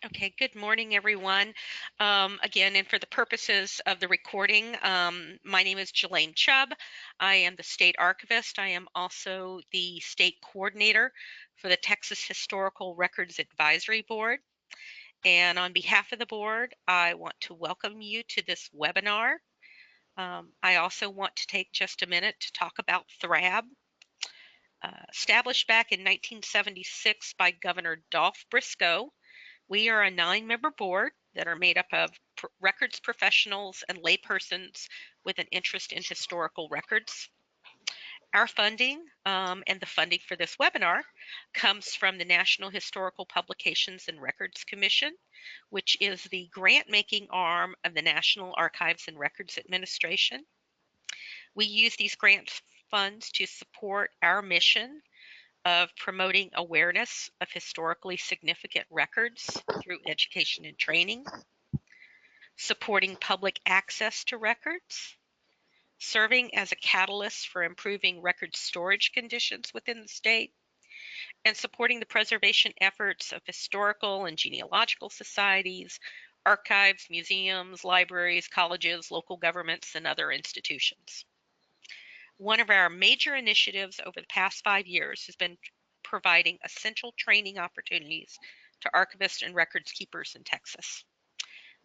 Okay, good morning, everyone. Again, and for the purposes of the recording, my name is Jelaine Chubb. I am the state archivist. I am also the state coordinator for the Texas Historical Records Advisory Board. And on behalf of the board, I want to welcome you to this webinar. I also want to take just a minute to talk about THRAB. Established back in 1976 by Governor Dolph Briscoe, we are a 9-member board that are made up of records professionals and laypersons with an interest in historical records. Our funding and the funding for this webinar comes from the National Historical Publications and Records Commission, which is the grant-making arm of the National Archives and Records Administration. We use these grant funds to support our mission of promoting awareness of historically significant records through education and training, supporting public access to records, serving as a catalyst for improving record storage conditions within the state, and supporting the preservation efforts of historical and genealogical societies, archives, museums, libraries, colleges, local governments, and other institutions. One of our major initiatives over the past 5 years has been providing essential training opportunities to archivists and records keepers in Texas.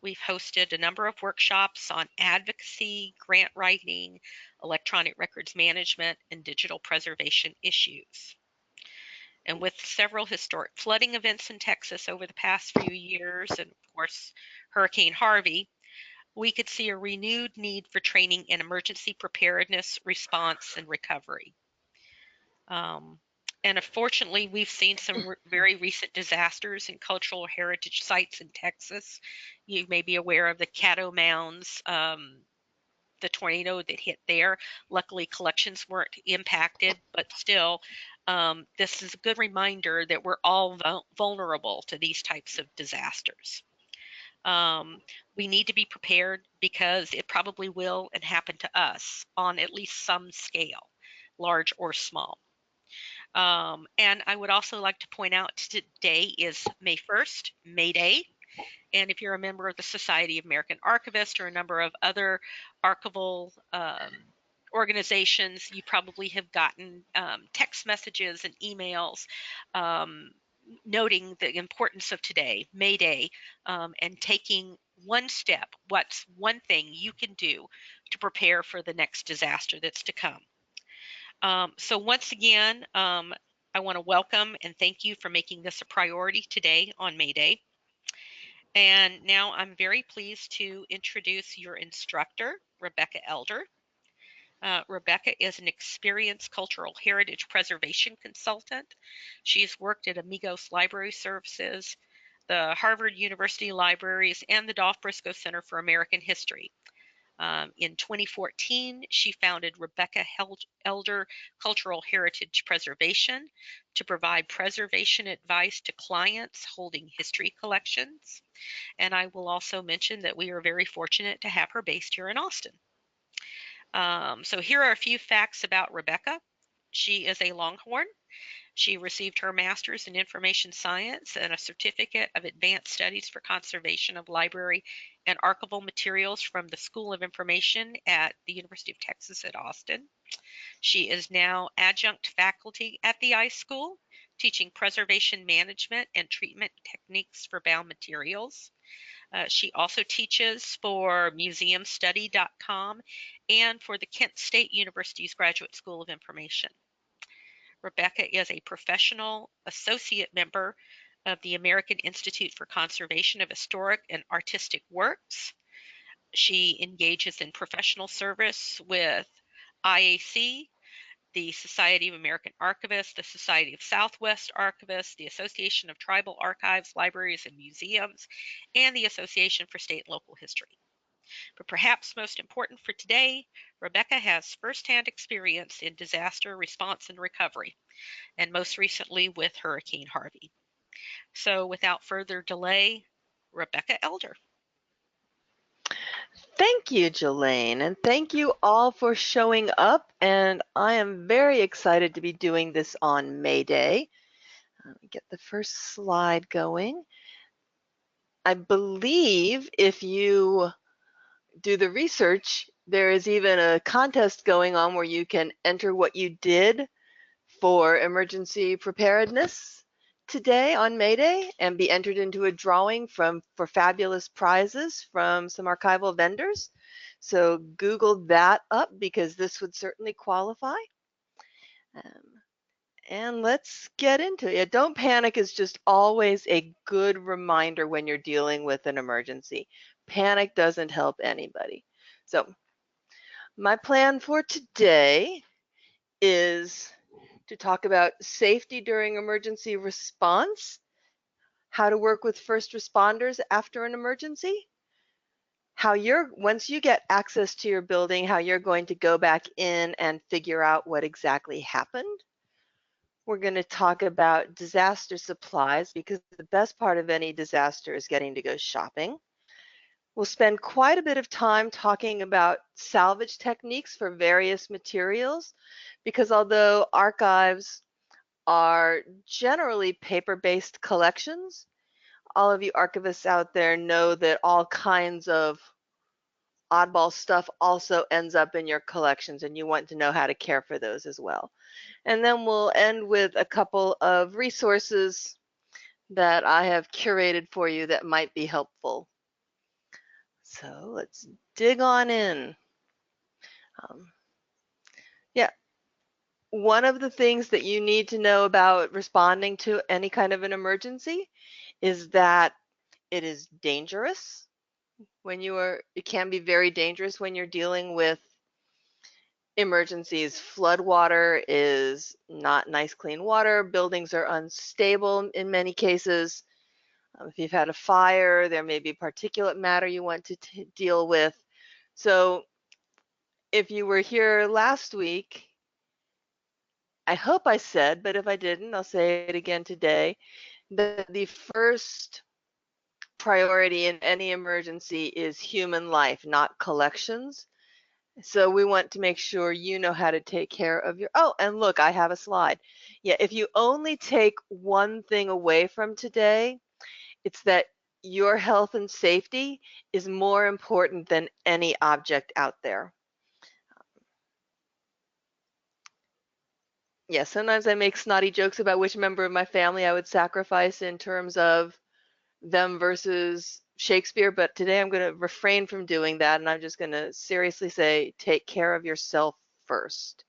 We've hosted a number of workshops on advocacy, grant writing, electronic records management, and digital preservation issues. And with several historic flooding events in Texas over the past few years, and of course, Hurricane Harvey, we could see a renewed need for training in emergency preparedness, response, and recovery. And unfortunately, we've seen some very recent disasters in cultural heritage sites in Texas. You may be aware of the Caddo Mounds, the tornado that hit there. Luckily, collections weren't impacted, but still, this is a good reminder that we're all vulnerable to these types of disasters. We need to be prepared because it probably will and happen to us on at least some scale, large or small. And I would also like to point out today is May 1st, May Day. And if you're a member of the Society of American Archivists or a number of other archival organizations, you probably have gotten text messages and emails noting the importance of today, May Day, and taking one step. What's one thing you can do to prepare for the next disaster that's to come? So once again, I want to welcome and thank you for making this a priority today on May Day. And now I'm very pleased to introduce your instructor, Rebecca Elder. Rebecca is an experienced cultural heritage preservation consultant. She's worked at Amigos Library Services, the Harvard University Libraries, and the Dolph Briscoe Center for American History. In 2014, she founded Rebecca Elder Cultural Heritage Preservation to provide preservation advice to clients holding history collections. And I will also mention that we are very fortunate to have her based here in Austin. So here are a few facts about Rebecca. She is a Longhorn. She received her master's in information science and a certificate of advanced studies for conservation of library and archival materials from the School of Information at the University of Texas at Austin. She is now adjunct faculty at the iSchool, teaching preservation management and treatment techniques for bound materials. She also teaches for museumstudy.com and for the Kent State University's Graduate School of Information. Rebecca is a professional associate member of the American Institute for Conservation of Historic and Artistic Works. She engages in professional service with IAC, the Society of American Archivists, the Society of Southwest Archivists, the Association of Tribal Archives, Libraries, and Museums, and the Association for State and Local History. But perhaps most important for today, Rebecca has firsthand experience in disaster response and recovery, and most recently with Hurricane Harvey. So without further delay, Rebecca Elder. Thank you, Jelaine, and thank you all for showing up. And I am very excited to be doing this on May Day. Let me get the first slide going. I believe if you do the research, there is even a contest going on where you can enter what you did for emergency preparedness today on May Day and be entered into a drawing for fabulous prizes from some archival vendors. So Google that up because this would certainly qualify. Um, and let's get into it. Don't panic is just always a good reminder when you're dealing with an emergency. Panic doesn't help anybody. So my plan for today is to talk about safety during emergency response, how to work with first responders after an emergency, once you get access to your building, how you're going to go back in and figure out what exactly happened. We're going to talk about disaster supplies because the best part of any disaster is getting to go shopping. We'll spend quite a bit of time talking about salvage techniques for various materials because although archives are generally paper-based collections, all of you archivists out there know that all kinds of oddball stuff also ends up in your collections and you want to know how to care for those as well. And then we'll end with a couple of resources that I have curated for you that might be helpful. So let's dig on in. Um, yeah, one of the things that you need to know about responding to any kind of an emergency is that it is dangerous it can be very dangerous when you're dealing with emergencies. Flood water is not nice, clean water. Buildings are unstable in many cases. If you've had a fire, there may be particulate matter you want to deal with. So if you were here last week, I hope I said, but if I didn't, I'll say it again today, that the first priority in any emergency is human life, not collections. So we want to make sure you know how to take care of oh, and look, I have a slide. Yeah, if you only take one thing away from today, it's that your health and safety is more important than any object out there. Yeah, sometimes I make snotty jokes about which member of my family I would sacrifice in terms of them versus Shakespeare, but today I'm going to refrain from doing that and I'm just going to seriously say take care of yourself first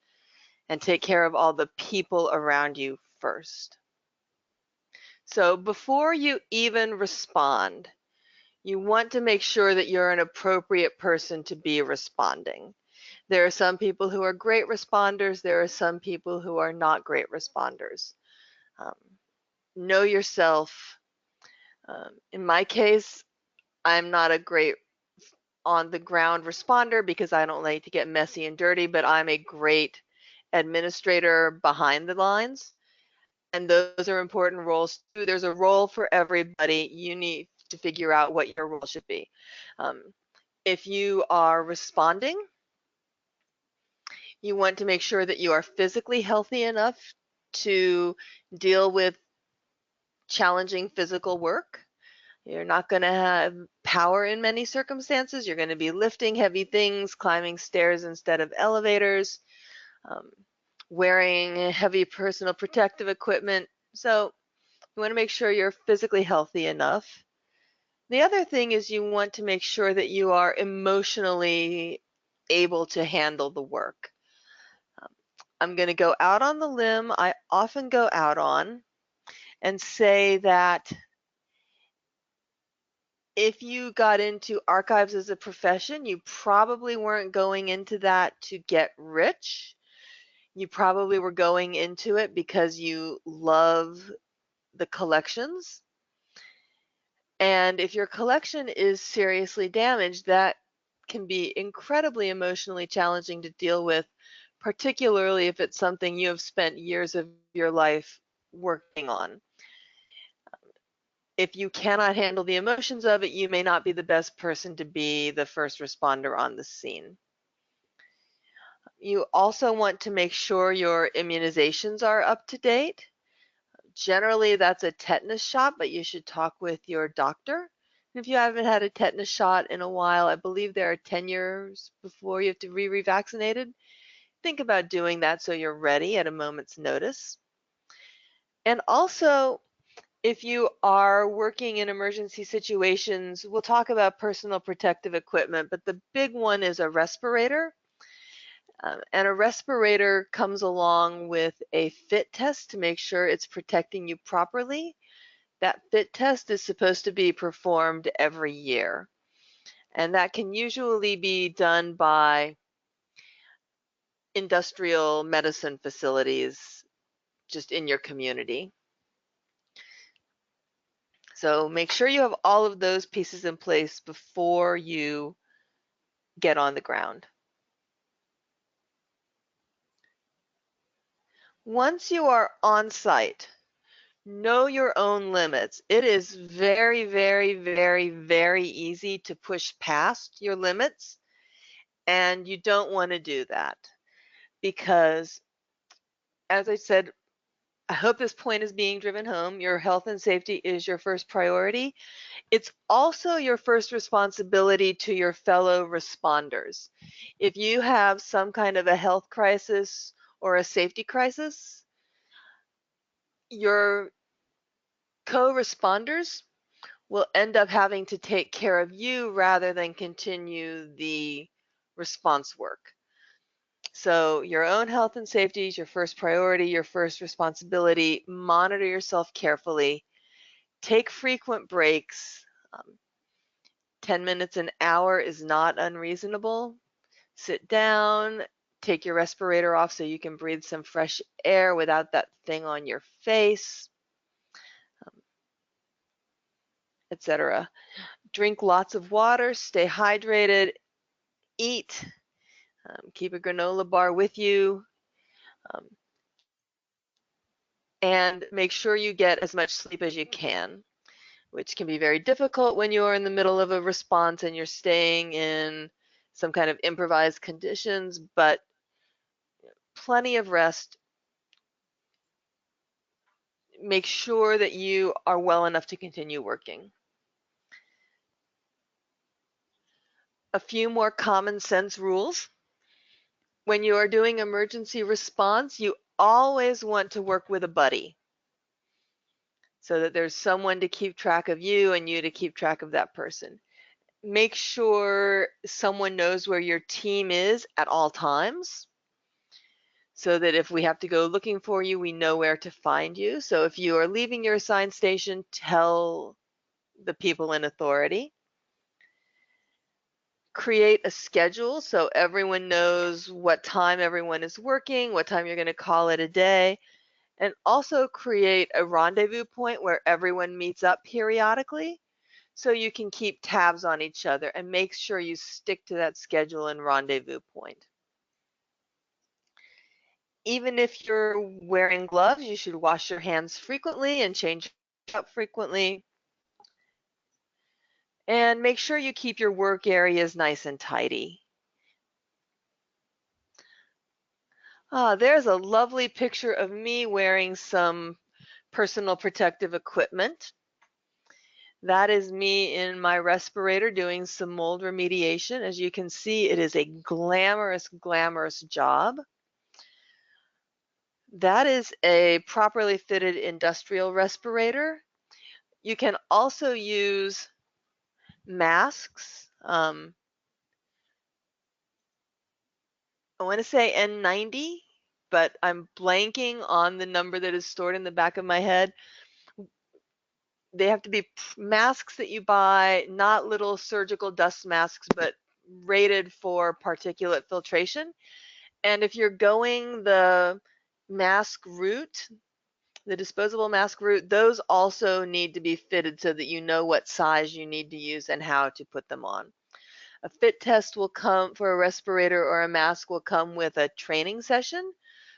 and take care of all the people around you first. So before you even respond, you want to make sure that you're an appropriate person to be responding. There are some people who are great responders. There are some people who are not great responders. Um, know yourself. In my case, I'm not a great on the ground responder because I don't like to get messy and dirty, but I'm a great administrator behind the lines. And those are important roles too. There's a role for everybody. You need to figure out what your role should be. Um, if you are responding, you want to make sure that you are physically healthy enough to deal with challenging physical work. You're not going to have power in many circumstances. You're going to be lifting heavy things, climbing stairs instead of elevators, um, wearing heavy personal protective equipment. So you want to make sure you're physically healthy enough. The other thing is you want to make sure that you are emotionally able to handle the work. I'm going to go out on the limb I often go out on and say that if you got into archives as a profession, you probably weren't going into that to get rich. You probably were going into it because you love the collections. And if your collection is seriously damaged, that can be incredibly emotionally challenging to deal with, particularly if it's something you have spent years of your life working on. If you cannot handle the emotions of it, you may not be the best person to be the first responder on the scene. You also want to make sure your immunizations are up to date. Generally, that's a tetanus shot, but you should talk with your doctor. If you haven't had a tetanus shot in a while, I believe there are 10 years before you have to be revaccinated. Think about doing that so you're ready at a moment's notice. And also, if you are working in emergency situations, we'll talk about personal protective equipment, but the big one is a respirator. And a respirator comes along with a fit test to make sure it's protecting you properly. That fit test is supposed to be performed every year. And that can usually be done by industrial medicine facilities just in your community. So make sure you have all of those pieces in place before you get on the ground. Once you are on site, know your own limits. It is very, very, very, very easy to push past your limits, and you don't want to do that because, as I said, I hope this point is being driven home. Your health and safety is your first priority. It's also your first responsibility to your fellow responders. If you have some kind of a health crisis or a safety crisis, your co-responders will end up having to take care of you rather than continue the response work. So your own health and safety is your first priority, your first responsibility. Monitor yourself carefully. Take frequent breaks. 10 minutes an hour is not unreasonable. Sit down, take your respirator off so you can breathe some fresh air without that thing on your face, etc. Drink lots of water, stay hydrated, eat, keep a granola bar with you, um, and make sure you get as much sleep as you can, which can be very difficult when you're in the middle of a response and you're staying in some kind of improvised conditions, but plenty of rest. Make sure that you are well enough to continue working. A few more common sense rules. When you are doing emergency response, you always want to work with a buddy so that there's someone to keep track of you and you to keep track of that person. Make sure someone knows where your team is at all times so that if we have to go looking for you, we know where to find you. So if you are leaving your assigned station, tell the people in authority. Create a schedule so everyone knows what time everyone is working, what time you're going to call it a day, and also create a rendezvous point where everyone meets up periodically so you can keep tabs on each other and make sure you stick to that schedule and rendezvous point. Even if you're wearing gloves, you should wash your hands frequently and change up frequently. And make sure you keep your work areas nice and tidy. There's a lovely picture of me wearing some personal protective equipment. That is me in my respirator doing some mold remediation. As you can see, it is a glamorous, glamorous job. That is a properly fitted industrial respirator. You can also use masks. I want to say N90, but I'm blanking on the number that is stored in the back of my head. They have to be masks that you buy, not little surgical dust masks, but rated for particulate filtration. And if you're going the mask route, the disposable mask route, those also need to be fitted so that you know what size you need to use and how to put them on. A fit test will come for a respirator or a mask will come with a training session.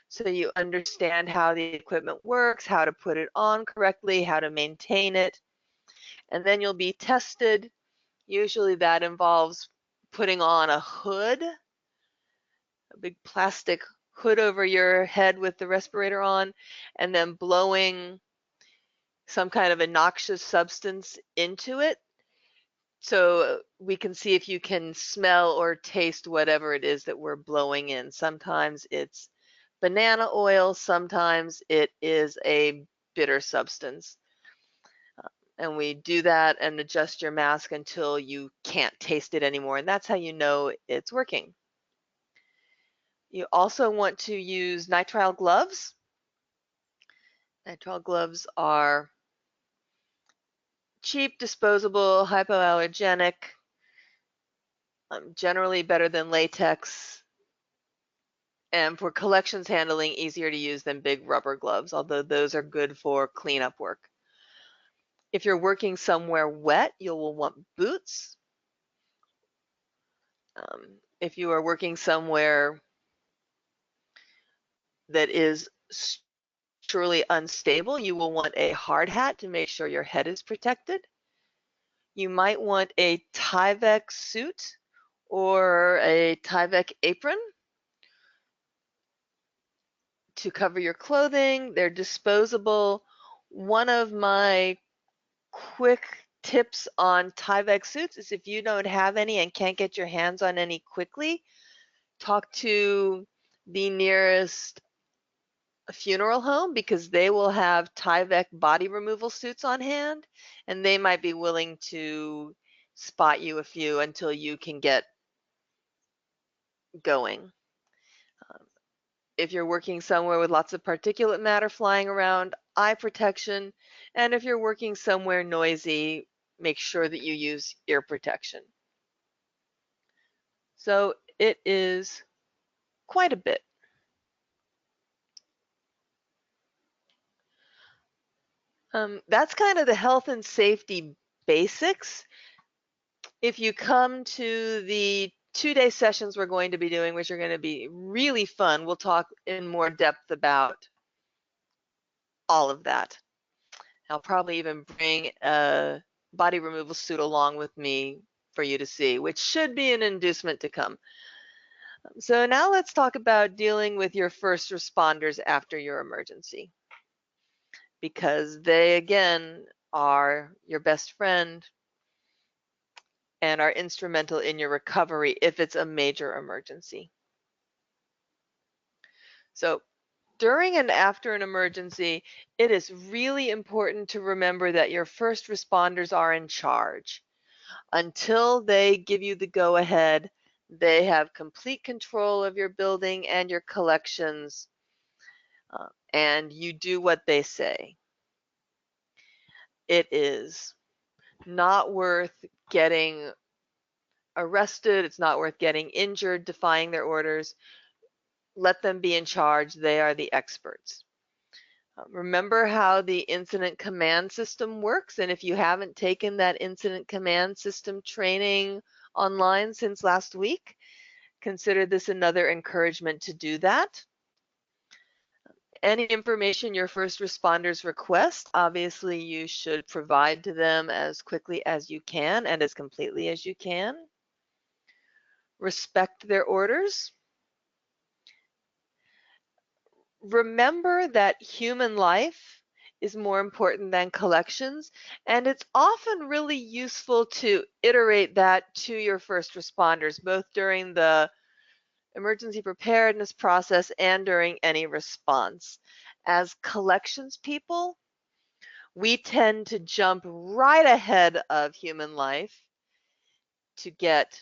So you understand how the equipment works, how to put it on correctly, how to maintain it. And then you'll be tested. Usually that involves putting on a hood, a big plastic hood over your head with the respirator on, and then blowing some kind of a noxious substance into it So we can see if you can smell or taste whatever it is that we're blowing in. Sometimes it's banana oil, sometimes it is a bitter substance. And we do that and adjust your mask until you can't taste it anymore. And that's how you know it's working. You also want to use nitrile gloves. Nitrile gloves are cheap, disposable, hypoallergenic, generally better than latex, and for collections handling, easier to use than big rubber gloves, although those are good for cleanup work. If you're working somewhere wet, you will want boots. If you are working somewhere that is structurally unstable, you will want a hard hat to make sure your head is protected. You might want a Tyvek suit or a Tyvek apron to cover your clothing. They're disposable. One of my quick tips on Tyvek suits is if you don't have any and can't get your hands on any quickly, talk to the nearest funeral home because they will have Tyvek body removal suits on hand and they might be willing to spot you a few until you can get going. Um, if you're working somewhere with lots of particulate matter flying around, eye protection, and if you're working somewhere noisy, make sure that you use ear protection. So it is quite a bit. That's kind of the health and safety basics. If you come to the 2-day sessions we're going to be doing, which are going to be really fun, we'll talk in more depth about all of that. I'll probably even bring a body removal suit along with me for you to see, which should be an inducement to come. So now let's talk about dealing with your first responders after your emergency, because they, again, are your best friend and are instrumental in your recovery if it's a major emergency. So during and after an emergency, it is really important to remember that your first responders are in charge. Until they give you the go-ahead, they have complete control of your building and your collections, and you do what they say. It is not worth getting arrested. It's not worth getting injured, defying their orders. Let them be in charge. They are the experts. Remember how the incident command system works, and if you haven't taken that incident command system training online since last week, consider this another encouragement to do that. Any information your first responders request, obviously you should provide to them as quickly as you can and as completely as you can. Respect their orders. Remember that human life is more important than collections, and it's often really useful to iterate that to your first responders, both during the emergency preparedness process and during any response. As collections people, we tend to jump right ahead of human life to get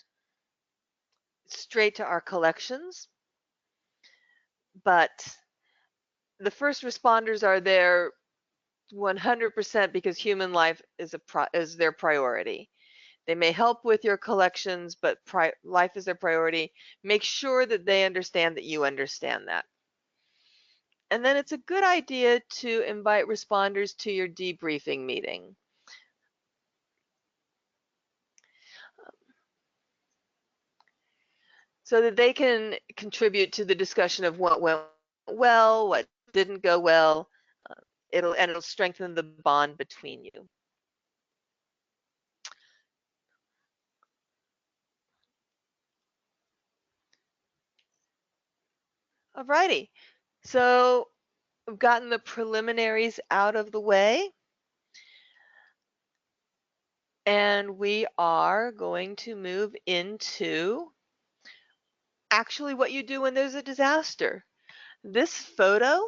straight to our collections, but the first responders are there 100% because human life is their priority. They may help with your collections, but life is their priority. Make sure that they understand that you understand that. And then it's a good idea to invite responders to your debriefing meeting. So that they can contribute to the discussion of what went well, what didn't go well. It'll strengthen the bond between you. Alrighty, so we've gotten the preliminaries out of the way. And we are going to move into actually what you do when there's a disaster. This photo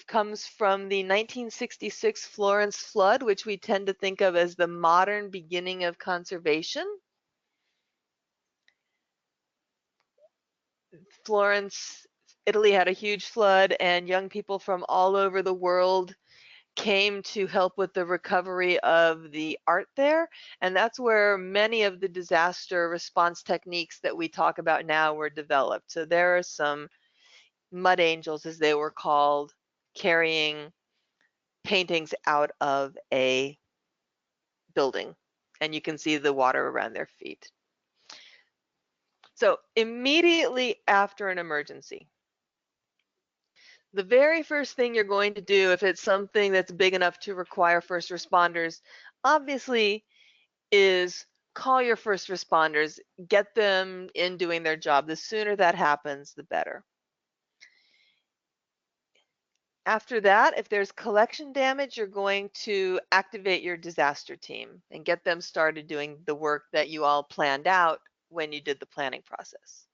comes from the 1966 Florence flood, which we tend to think of as the modern beginning of conservation. Florence, Italy had a huge flood, and young people from all over the world came to help with the recovery of the art there. And that's where many of the disaster response techniques that we talk about now were developed. So there are some mud angels, as they were called, carrying paintings out of a building. And you can see the water around their feet. So immediately after an emergency, the very first thing you're going to do, if it's something that's big enough to require first responders, obviously is call your first responders, get them in doing their job. The sooner that happens, the better. After that, if there's collection damage, you're going to activate your disaster team and get them started doing the work that you all planned out when you did the planning process.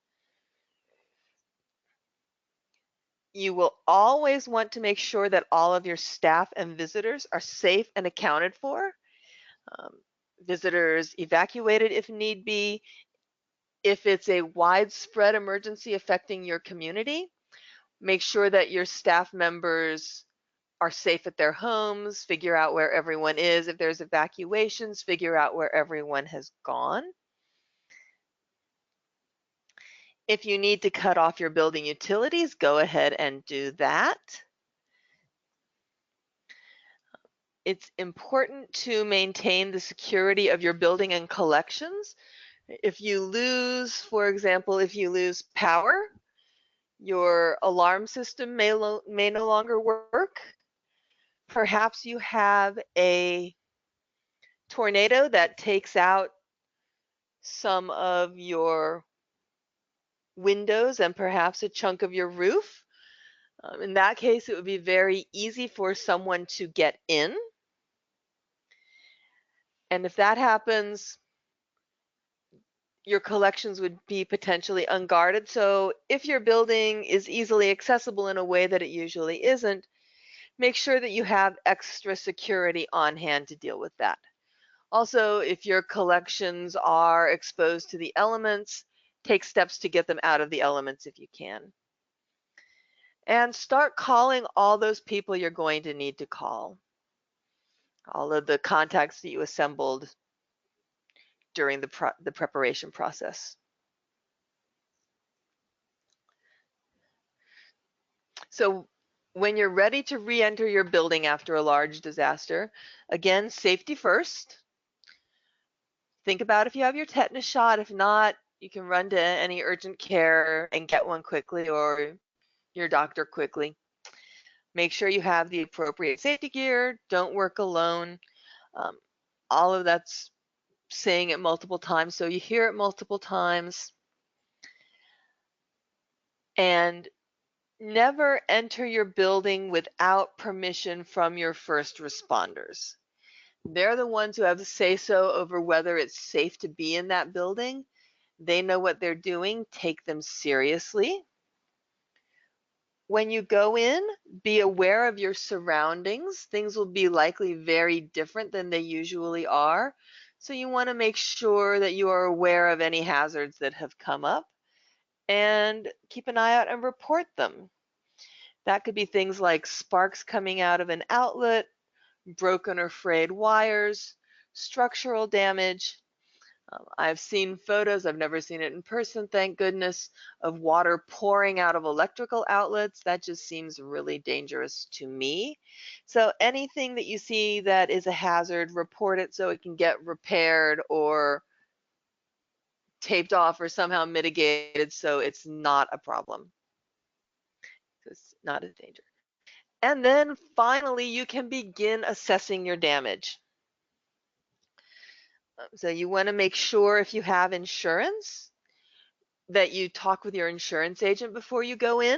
You will always want to make sure that all of your staff and visitors are safe and accounted for. Visitors evacuated if need be. If it's a widespread emergency affecting your community, make sure that your staff members are safe at their homes, figure out where everyone is. If there's evacuations, figure out where everyone has gone. If you need to cut off your building utilities, go ahead and do that. It's important to maintain the security of your building and collections. If you lose, for example, if you lose power, your alarm system may no longer work. Perhaps you have a tornado that takes out some of your windows and perhaps a chunk of your roof. In that case, it would be very easy for someone to get in. And if that happens, your collections would be potentially unguarded. So if your building is easily accessible in a way that it usually isn't, make sure that you have extra security on hand to deal with that. Also, if your collections are exposed to the elements, take steps to get them out of the elements if you can. And start calling all those people you're going to need to call. All of the contacts that you assembled during the preparation process. So when you're ready to re-enter your building after a large disaster, again, safety first. Think about if you have your tetanus shot. If not, you can run to any urgent care and get one quickly, or your doctor quickly. Make sure you have the appropriate safety gear. Don't work alone. All of that's saying it multiple times, so you hear it multiple times. And never enter your building without permission from your first responders. They're the ones who have the say-so over whether it's safe to be in that building. They know what they're doing. Take them seriously. When you go in, be aware of your surroundings. Things will be likely very different than they usually are. So you want to make sure that you are aware of any hazards that have come up and keep an eye out and report them. That could be things like sparks coming out of an outlet, broken or frayed wires, structural damage. I've seen photos, I've never seen it in person, thank goodness, of water pouring out of electrical outlets. That just seems really dangerous to me. So anything that you see that is a hazard, report it so it can get repaired or taped off or somehow mitigated so it's not a problem. So it's not a danger. And then finally, you can begin assessing your damage. So you want to make sure if you have insurance that you talk with your insurance agent before you go in,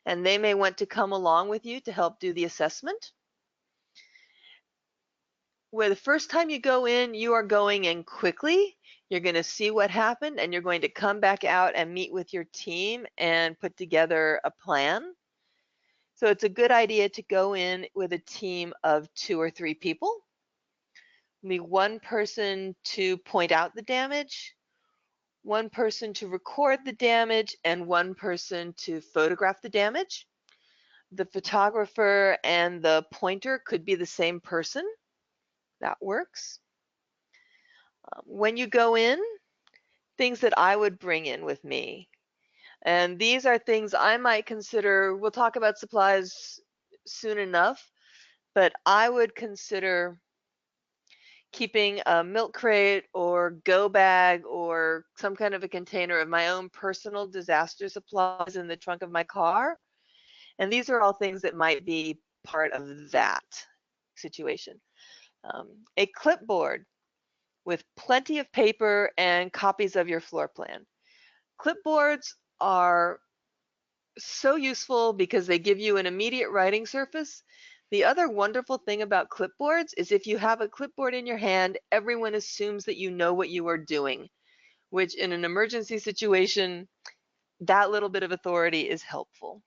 and they may want to come along with you to help do the assessment. where the first time you go in, you are going in quickly. You're going to see what happened, and you're going to come back out and meet with your team and put together a plan. So it's a good idea to go in with a team of 2 or 3 people. Maybe one person to point out the damage, one person to record the damage, and one person to photograph the damage. The photographer and the pointer could be the same person. That works. When you go in, things that I would bring in with me. And these are things I might consider, we'll talk about supplies soon enough, but I would consider keeping a milk crate or go bag or some kind of a container of my own personal disaster supplies in the trunk of my car. And these are all things that might be part of that situation. A clipboard with plenty of paper and copies of your floor plan. Clipboards are so useful because they give you an immediate writing surface. The other wonderful thing about clipboards is if you have a clipboard in your hand, everyone assumes that you know what you are doing, which in an emergency situation, that little bit of authority is helpful.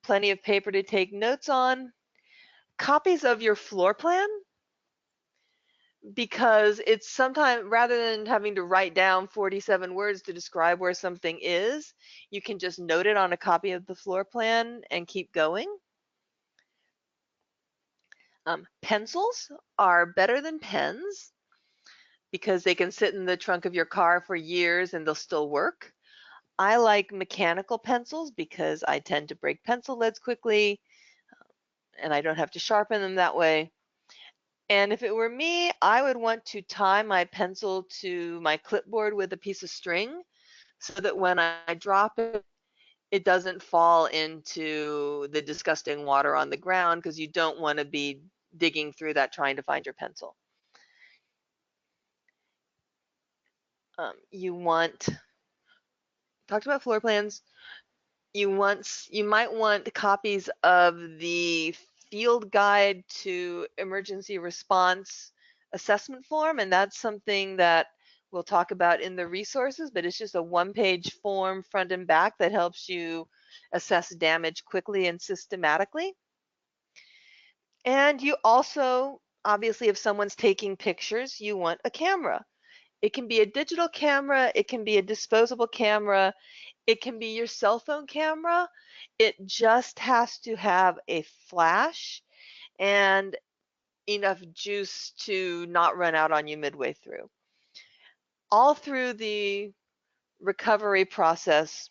Plenty of paper to take notes on. Copies of your floor plan, because it's sometimes, rather than having to write down 47 words to describe where something is, you can just note it on a copy of the floor plan and keep going. Pencils are better than pens because they can sit in the trunk of your car for years and they'll still work. I like mechanical pencils because I tend to break pencil leads quickly and I don't have to sharpen them that way. And if it were me, I would want to tie my pencil to my clipboard with a piece of string so that when I drop it, it doesn't fall into the disgusting water on the ground, because you don't want to be digging through that trying to find your pencil. Talked about floor plans. You might want copies of the field guide to emergency response assessment form, and that's something that we'll talk about in the resources, but it's just a one-page form front and back that helps you assess damage quickly and systematically. And you also, obviously, if someone's taking pictures, you want a camera. It can be a digital camera, it can be a disposable camera, it can be your cell phone camera. It just has to have a flash and enough juice to not run out on you midway through. All through the recovery process,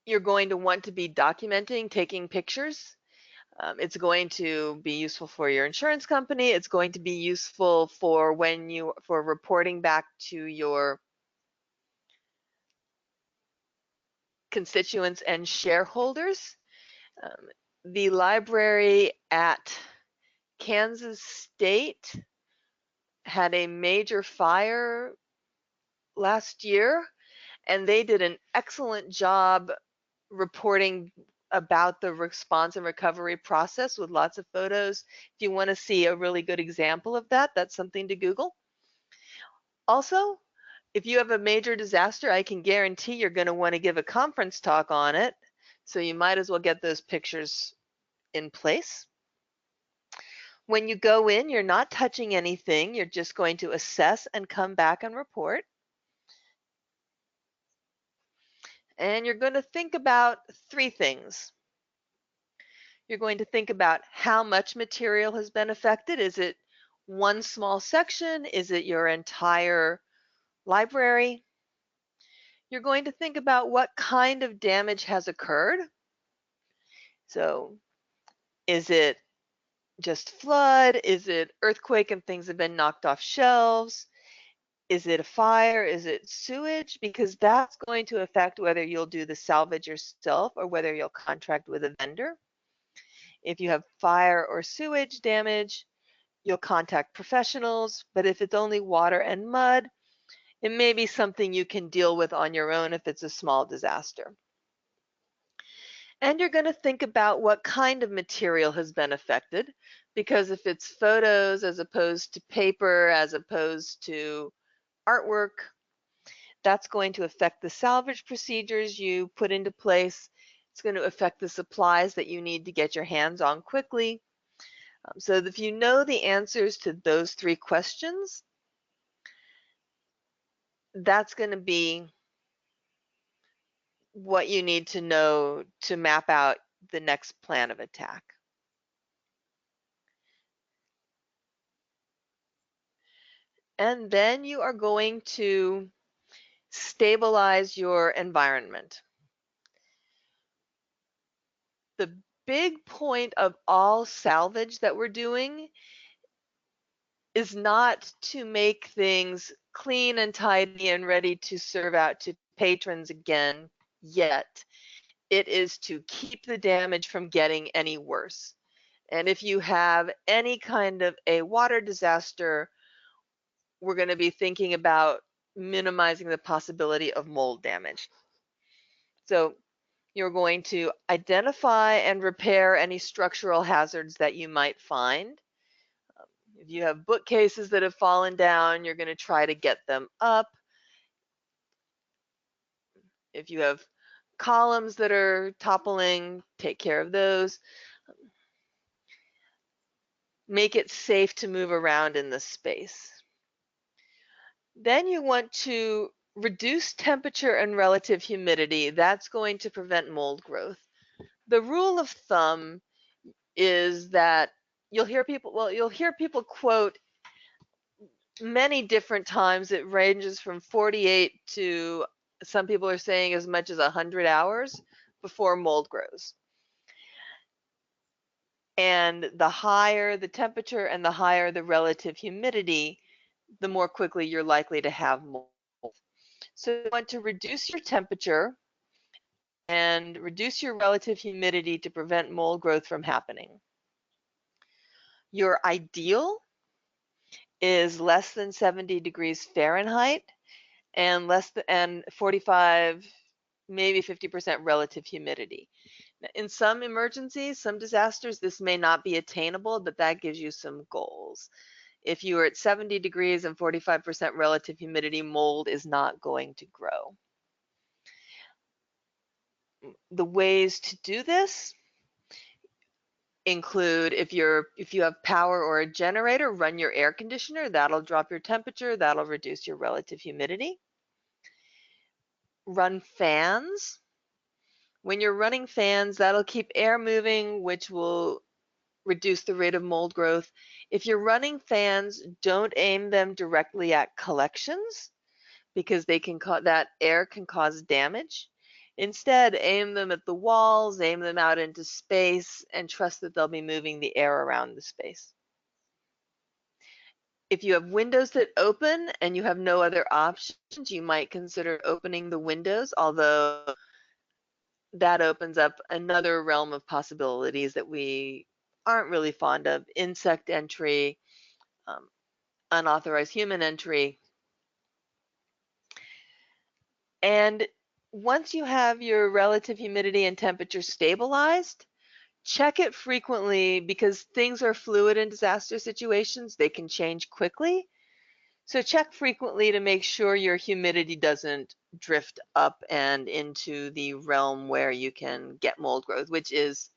you're going to want to be documenting, taking pictures. It's going to be useful for your insurance company. It's going to be useful for reporting back to your constituents and shareholders. The library at Kansas State had a major fire last year, and they did an excellent job reporting about the response and recovery process with lots of photos. If you want to see a really good example of that, that's something to Google. Also, if you have a major disaster, I can guarantee you're going to want to give a conference talk on it. So you might as well get those pictures in place. When you go in, you're not touching anything. You're just going to assess and come back and report. And you're going to think about 3 things. You're going to think about how much material has been affected. Is it one small section? Is it your entire library? You're going to think about what kind of damage has occurred. So is it just flood? Is it earthquake and things have been knocked off shelves? Is it a fire? Is it sewage? Because that's going to affect whether you'll do the salvage yourself or whether you'll contract with a vendor. If you have fire or sewage damage, you'll contact professionals, but if it's only water and mud, it may be something you can deal with on your own if it's a small disaster. And you're going to think about what kind of material has been affected, because if it's photos as opposed to paper, as opposed to artwork, that's going to affect the salvage procedures you put into place. It's going to affect the supplies that you need to get your hands on quickly. So if you know the answers to those three questions, that's going to be what you need to know to map out the next plan of attack. And then you are going to stabilize your environment. The big point of all salvage that we're doing is not to make things clean and tidy and ready to serve out to patrons again yet. It is to keep the damage from getting any worse. And if you have any kind of a water disaster, we're going to be thinking about minimizing the possibility of mold damage. So you're going to identify and repair any structural hazards that you might find. If you have bookcases that have fallen down, you're going to try to get them up. If you have columns that are toppling, take care of those. Make it safe to move around in the space. Then you want to reduce temperature and relative humidity. That's going to prevent mold growth. The rule of thumb is that you'll hear people quote many different times. It ranges from 48 to, some people are saying, as much as 100 hours before mold grows. And the higher the temperature and the higher the relative humidity, the more quickly you're likely to have mold. So you want to reduce your temperature and reduce your relative humidity to prevent mold growth from happening. Your ideal is less than 70 degrees Fahrenheit and less than 45, maybe 50% relative humidity. In some emergencies, some disasters, this may not be attainable, but that gives you some goals. If you are at 70 degrees and 45% relative humidity, mold is not going to grow. The ways to do this include, if you have power or a generator, run your air conditioner. That'll drop your temperature, that'll reduce your relative humidity. Run fans. When you're running fans, that'll keep air moving, which will reduce the rate of mold growth. If you're running fans, don't aim them directly at collections, because that air can cause damage. Instead, aim them at the walls, aim them out into space, and trust that they'll be moving the air around the space. If you have windows that open and you have no other options, you might consider opening the windows, although that opens up another realm of possibilities that we aren't really fond of: insect entry, unauthorized human entry. And once you have your relative humidity and temperature stabilized, check it frequently, because things are fluid in disaster situations. They can change quickly. So check frequently to make sure your humidity doesn't drift up and into the realm where you can get mold growth, which is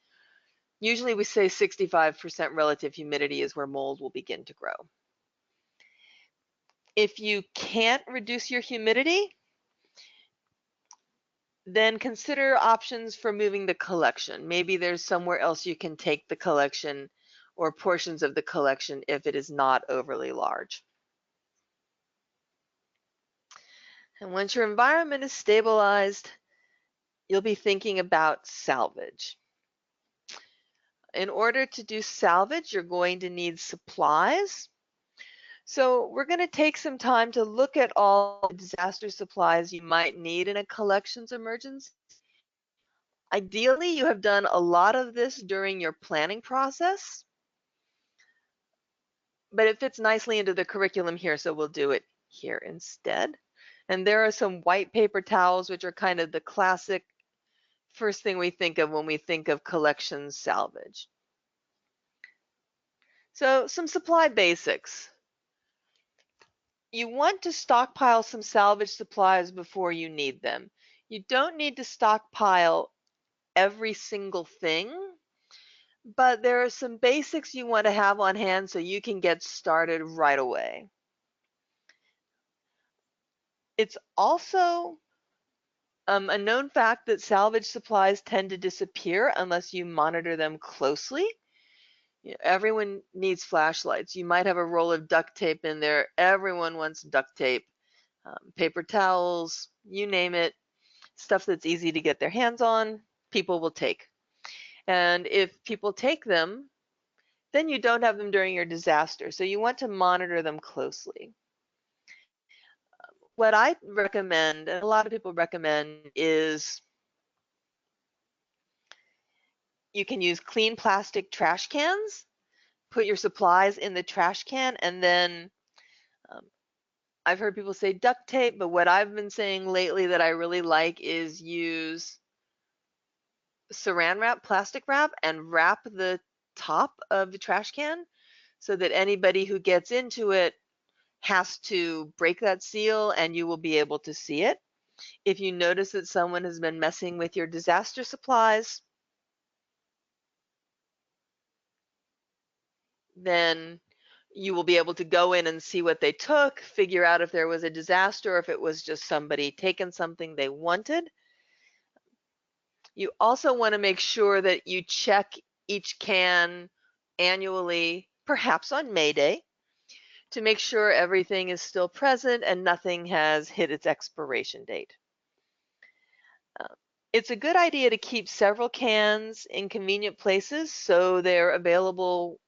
usually, we say 65% relative humidity is where mold will begin to grow. If you can't reduce your humidity, then consider options for moving the collection. Maybe there's somewhere else you can take the collection or portions of the collection if it is not overly large. And once your environment is stabilized, you'll be thinking about salvage. In order to do salvage, you're going to need supplies. So we're going to take some time to look at all the disaster supplies you might need in a collections emergency. Ideally, you have done a lot of this during your planning process, but it fits nicely into the curriculum here, so we'll do it here instead. And there are some white paper towels, which are kind of the classic first thing we think of when we think of collections salvage. So some supply basics. You want to stockpile some salvage supplies before you need them. You don't need to stockpile every single thing, but there are some basics you want to have on hand so you can get started right away. It's also a known fact that salvage supplies tend to disappear unless you monitor them closely. You know, everyone needs flashlights. You might have a roll of duct tape in there. Everyone wants duct tape, paper towels, you name it, stuff that's easy to get their hands on, people will take. And if people take them, then you don't have them during your disaster. So you want to monitor them closely. What I recommend, and a lot of people recommend, is you can use clean plastic trash cans, put your supplies in the trash can, and then um, I've heard people say duct tape, but what I've been saying lately that I really like is use saran wrap, plastic wrap, and wrap the top of the trash can so that anybody who gets into it has to break that seal and you will be able to see it. If you notice that someone has been messing with your disaster supplies, then you will be able to go in and see what they took, figure out if there was a disaster or if it was just somebody taking something they wanted. You also want to make sure that you check each can annually, perhaps on May Day, to make sure everything is still present and nothing has hit its expiration date. Uh, it's a good idea to keep several cans in convenient places so they're available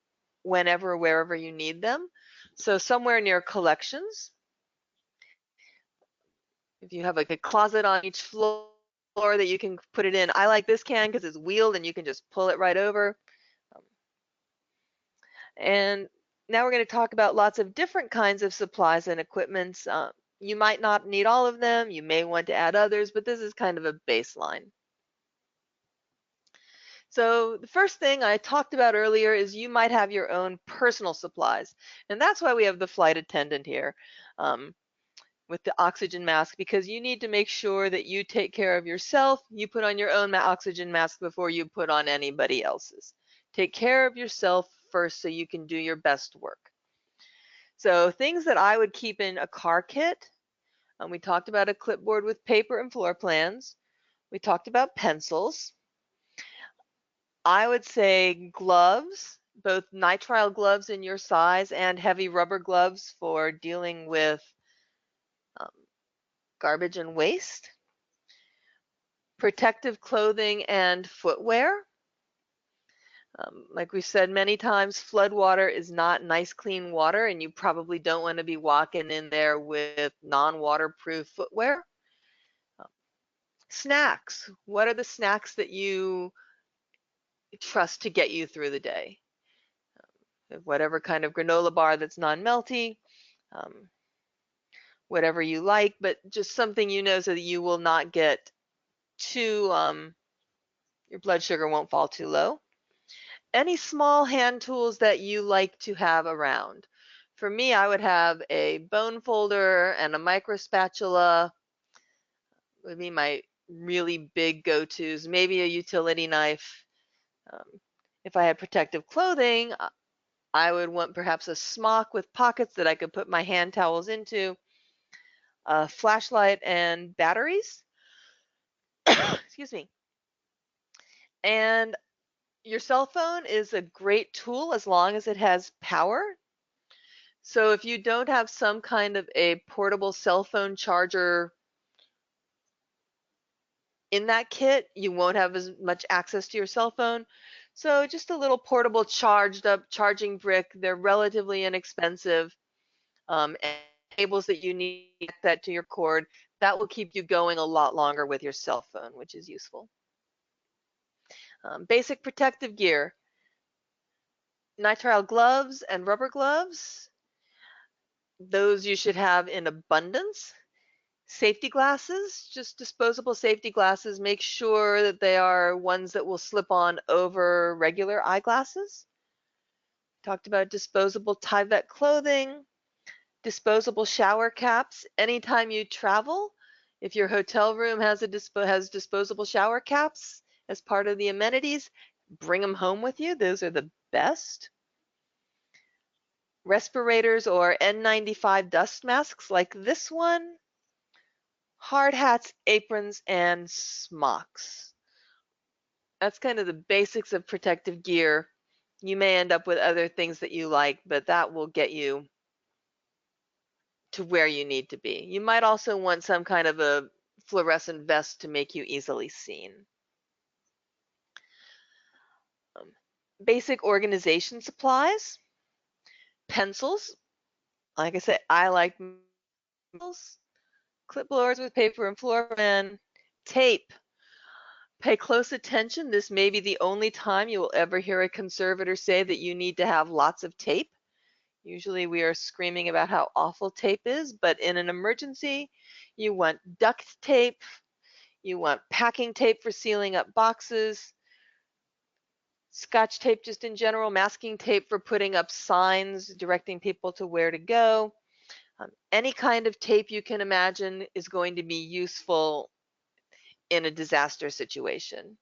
whenever, wherever you need them. So somewhere near collections. If you have like a closet on each floor that you can put it in. I like this can because it's wheeled and you can just pull it right over. Um, and now we're going to talk about lots of different kinds of supplies and equipments. You might not need all of them. You may want to add others, but this is kind of a baseline. So the first thing I talked about earlier is you might have your own personal supplies. And that's why we have the flight attendant here with the oxygen mask, because you need to make sure that you take care of yourself. You put on your own oxygen mask before you put on anybody else's. Take care of yourself first so you can do your best work. So things that I would keep in a car kit, we talked about a clipboard with paper and floor plans. We talked about pencils. I would say gloves, both nitrile gloves in your size and heavy rubber gloves for dealing with um, garbage and waste. Protective clothing and footwear. Like we said many times, flood water is not nice, clean water, and you probably don't want to be walking in there with non-waterproof footwear. Um, Snacks. What are the snacks that you trust to get you through the day? Whatever kind of granola bar that's non-melty, um, whatever you like, but just something you know so that you will not get too, your blood sugar won't fall too low. Any small hand tools that you like to have around. For me, I would have a bone folder and a micro spatula would be my really big go-tos, maybe a utility knife. Um, if I had protective clothing, I would want perhaps a smock with pockets that I could put my hand towels into, a flashlight and batteries. Excuse me. And your cell phone is a great tool as long as it has power. So if you don't have some kind of a portable cell phone charger in that kit, you won't have as much access to your cell phone. So just a little portable charged up charging brick. They're relatively inexpensive. And cables that you need to connect that to your cord, that will keep you going a lot longer with your cell phone, which is useful. Basic protective gear. Nitrile gloves and rubber gloves. Those you should have in abundance. Safety glasses, just disposable safety glasses. Make sure that they are ones that will slip on over regular eyeglasses. Talked about disposable Tyvek clothing, disposable shower caps. Anytime you travel, if your hotel room has disposable shower caps as part of the amenities, bring them home with you. Those are the best. Respirators or N95 dust masks like this one. Hard hats, aprons, and smocks. That's kind of the basics of protective gear. You may end up with other things that you like, but that will get you to where you need to be. You might also want some kind of a fluorescent vest to make you easily seen. Um, Basic organization supplies, pencils. Like I said, I like pencils, clipboards with paper and fluorine, tape. Pay close attention. This may be the only time you will ever hear a conservator say that you need to have lots of tape. Usually we are screaming about how awful tape is, but in an emergency, you want duct tape, you want packing tape for sealing up boxes, Scotch tape just in general, masking tape for putting up signs directing people to where to go. Any kind of tape you can imagine is going to be useful in a disaster situation.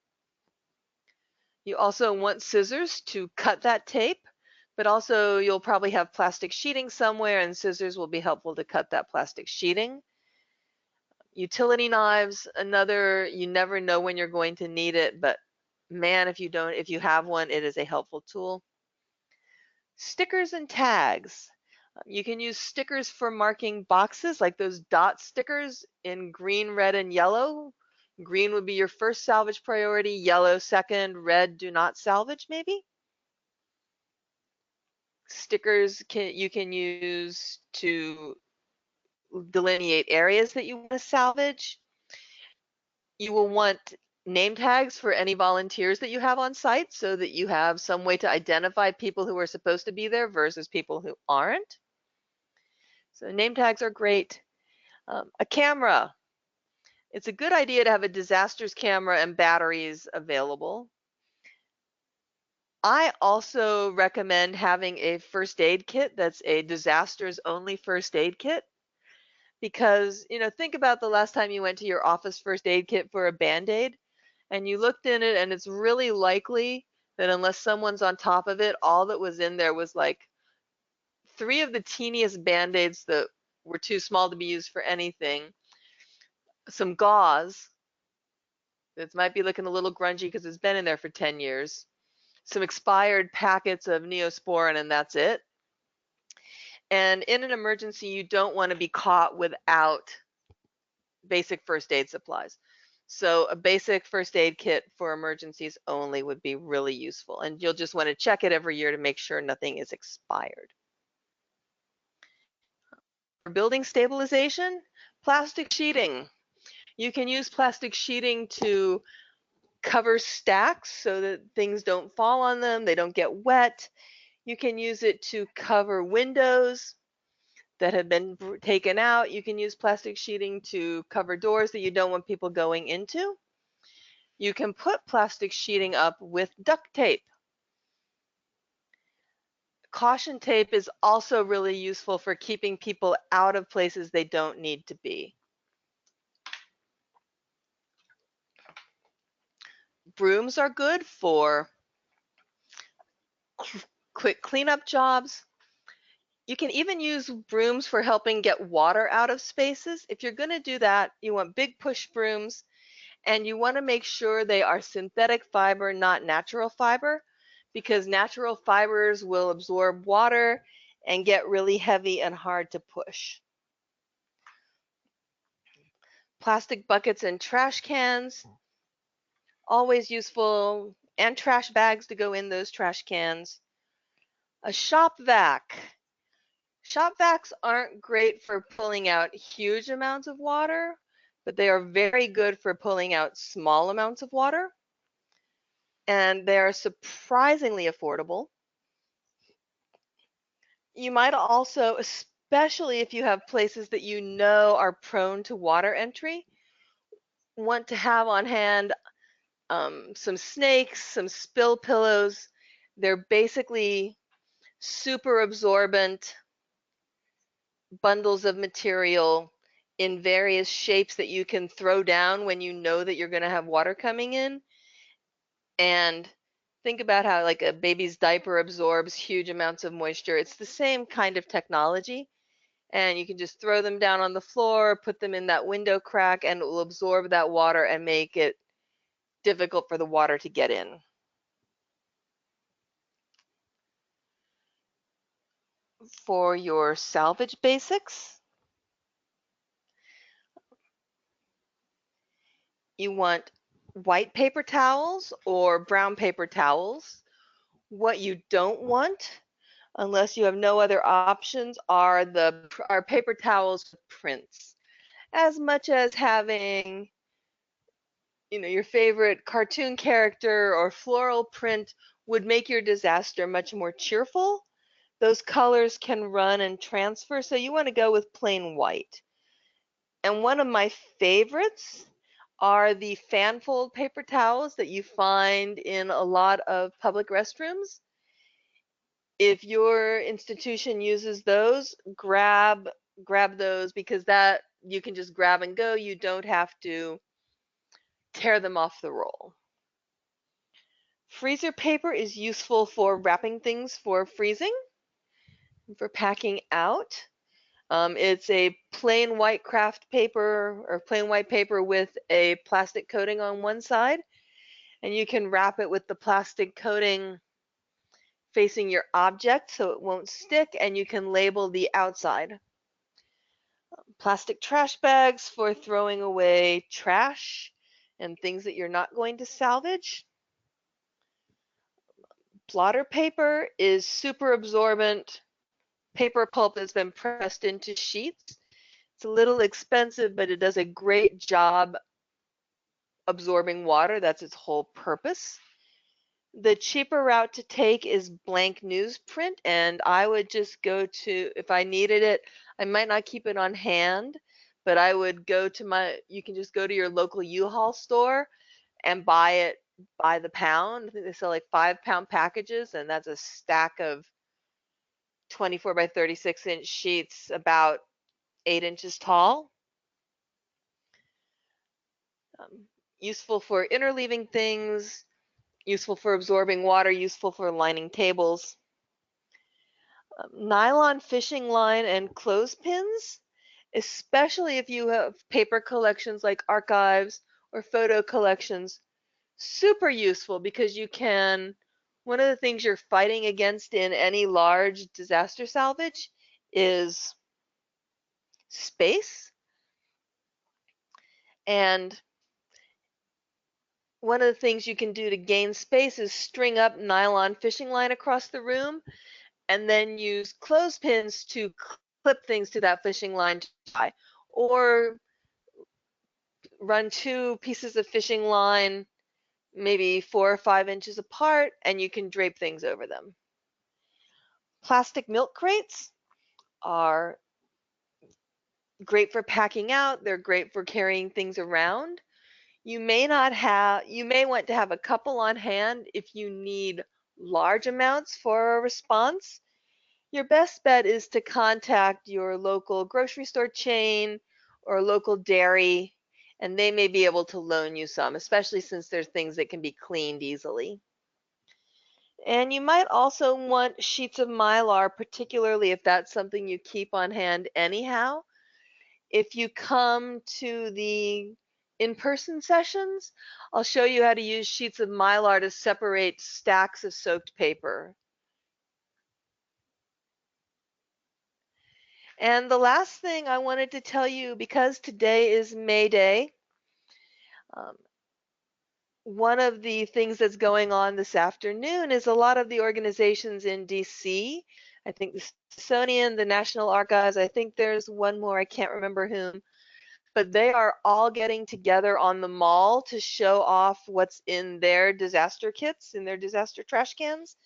You also want scissors to cut that tape, but also you'll probably have plastic sheeting somewhere, and scissors will be helpful to cut that plastic sheeting. Utility knives, another, you never know when you're going to need it, but man, if you have one, it is a helpful tool. Stickers and tags. You can use stickers for marking boxes, like those dot stickers in green, red, and yellow. Green would be your first salvage priority, yellow second, red do not salvage maybe. Stickers you can use to delineate areas that you want to salvage. You will want name tags for any volunteers that you have on site so that you have some way to identify people who are supposed to be there versus people who aren't. So name tags are great. A camera. It's a good idea to have a disasters camera and batteries available. I also recommend having a first aid kit that's a disasters only first aid kit because, think about the last time you went to your office first aid kit for a Band-Aid and you looked in it, and it's really likely that unless someone's on top of it, all that was in there was like 3 of the teeniest Band-Aids that were too small to be used for anything, some gauze that might be looking a little grungy because it's been in there for 10 years, some expired packets of Neosporin, and that's it. And in an emergency, you don't want to be caught without basic first aid supplies. So a basic first aid kit for emergencies only would be really useful. And you'll just want to check it every year to make sure nothing is expired. For building stabilization, plastic sheeting. You can use plastic sheeting to cover stacks so that things don't fall on them, they don't get wet. You can use it to cover windows that have been taken out. You can use plastic sheeting to cover doors that you don't want people going into. You can put plastic sheeting up with duct tape. Caution tape is also really useful for keeping people out of places they don't need to be. Brooms are good for quick cleanup jobs. You can even use brooms for helping get water out of spaces. If you're going to do that, you want big push brooms, and you want to make sure they are synthetic fiber, not natural fiber, because natural fibers will absorb water and get really heavy and hard to push. Plastic buckets and trash cans, always useful, and trash bags to go in those trash cans. A shop vac. Shop vacs aren't great for pulling out huge amounts of water, but they are very good for pulling out small amounts of water. And they are surprisingly affordable. You might also, especially if you have places that you know are prone to water entry, want to have on hand some snakes, some spill pillows. They're basically super absorbent bundles of material in various shapes that you can throw down when you know that you're going to have water coming in. And think about how like a baby's diaper absorbs huge amounts of moisture. It's the same kind of technology. And you can just throw them down on the floor, put them in that window crack, and it will absorb that water and make it difficult for the water to get in. For your salvage basics, you want white paper towels or brown paper towels. What you don't want, unless you have no other options, are paper towels with prints. As much as having, your favorite cartoon character or floral print would make your disaster much more cheerful, those colors can run and transfer, so you want to go with plain white. And one of my favorites are the fan fold paper towels that you find in a lot of public restrooms. If your institution uses those, grab those, because that you can just grab and go. You don't have to tear them off the roll. Freezer paper is useful for wrapping things for freezing, for packing out. It's a plain white craft paper or plain white paper with a plastic coating on one side, and you can wrap it with the plastic coating facing your object so it won't stick, and you can label the outside. Plastic trash bags for throwing away trash and things that you're not going to salvage. Blotter paper is super absorbent paper pulp that's been pressed into sheets. It's a little expensive, but it does a great job absorbing water. That's its whole purpose. The cheaper route to take is blank newsprint, and I would just go to, if I needed it, I might not keep it on hand, but I would go to you can just go to your local U-Haul store and buy it by the pound. I think they sell like 5-pound packages, and that's a stack of 24 by 36-inch sheets about 8 inches tall. Useful for interleaving things, useful for absorbing water, useful for lining tables. Nylon fishing line and clothespins, especially if you have paper collections like archives or photo collections, super useful because one of the things you're fighting against in any large disaster salvage is space. And one of the things you can do to gain space is string up nylon fishing line across the room and then use clothespins to clip things to that fishing line to dry. Or run 2 pieces of fishing line maybe 4 or 5 inches apart, and you can drape things over them. Plastic milk crates are great for packing out. They're great for carrying things around. You may want to have a couple on hand if you need large amounts for a response. Your best bet is to contact your local grocery store chain or local dairy, and they may be able to loan you some, especially since there's things that can be cleaned easily. And you might also want sheets of Mylar, particularly if that's something you keep on hand anyhow. If you come to the in-person sessions, I'll show you how to use sheets of Mylar to separate stacks of soaked paper. And the last thing I wanted to tell you, because today is May Day, one of the things that's going on this afternoon is a lot of the organizations in DC, I think the Smithsonian, the National Archives, I think there's one more, I can't remember whom, but they are all getting together on the mall to show off what's in their disaster kits, in their disaster trash cans.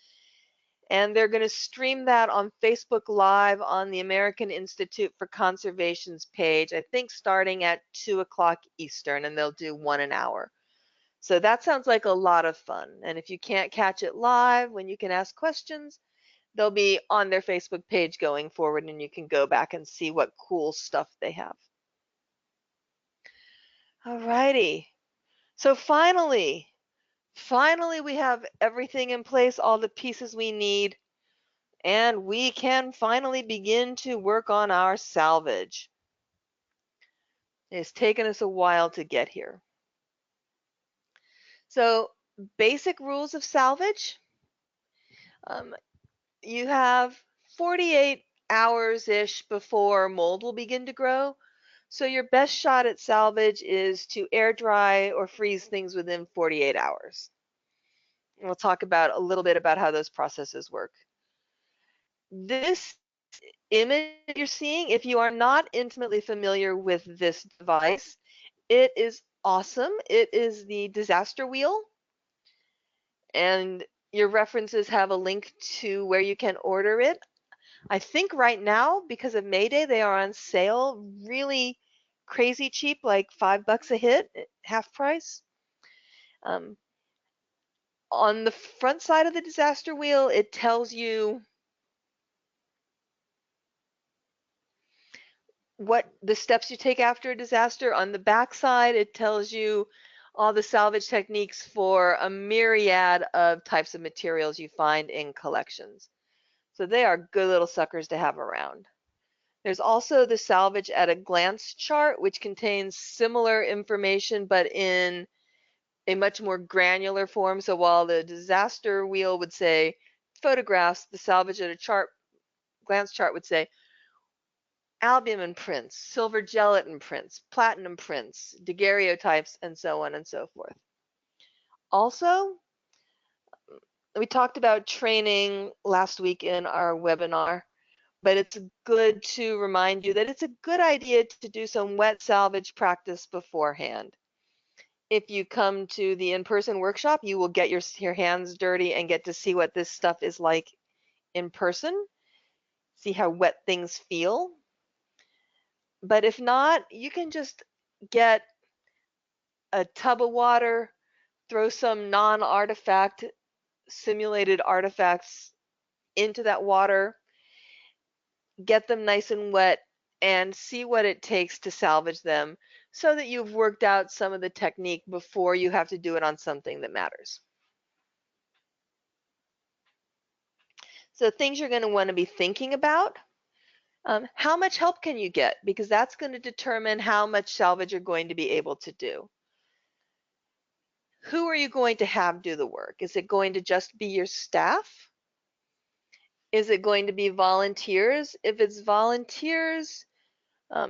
And they're going to stream that on Facebook Live on the American Institute for Conservation's page, I think starting at 2 o'clock Eastern, and they'll do one an hour. So that sounds like a lot of fun. And if you can't catch it live when you can ask questions, they'll be on their Facebook page going forward, and you can go back and see what cool stuff they have. All righty. So finally we have everything in place, all the pieces we need, and we can finally begin to work on our salvage. It's taken us a while to get here. So basic rules of salvage. Um, you have 48 hours-ish before mold will begin to grow. So your best shot at salvage is to air dry or freeze things within 48 hours. And we'll talk about a little bit about how those processes work. This image you're seeing, if you are not intimately familiar with this device, it is awesome. It is the disaster wheel, and your references have a link to where you can order it. I think right now, because of May Day, they are on sale really crazy cheap, like $5 a hit, half price. On the front side of the disaster wheel, it tells you what the steps you take after a disaster. On the back side, it tells you all the salvage techniques for a myriad of types of materials you find in collections. So they are good little suckers to have around. There's also the salvage at a glance chart, which contains similar information but in a much more granular form. So while the disaster wheel would say photographs, the salvage at a glance chart would say albumin prints, silver gelatin prints, platinum prints, daguerreotypes, and so on and so forth. Also, we talked about training last week in our webinar, but it's good to remind you that it's a good idea to do some wet salvage practice beforehand. If you come to the in-person workshop, you will get your hands dirty and get to see what this stuff is like in person, see how wet things feel. But if not, you can just get a tub of water, throw some non-artifact simulated artifacts into that water, get them nice and wet, and see what it takes to salvage them so that you've worked out some of the technique before you have to do it on something that matters. So things you're going to want to be thinking about. How much help can you get? Because that's going to determine how much salvage you're going to be able to do. Who are you going to have do the work? Is it going to just be your staff? Is it going to be volunteers? If it's volunteers,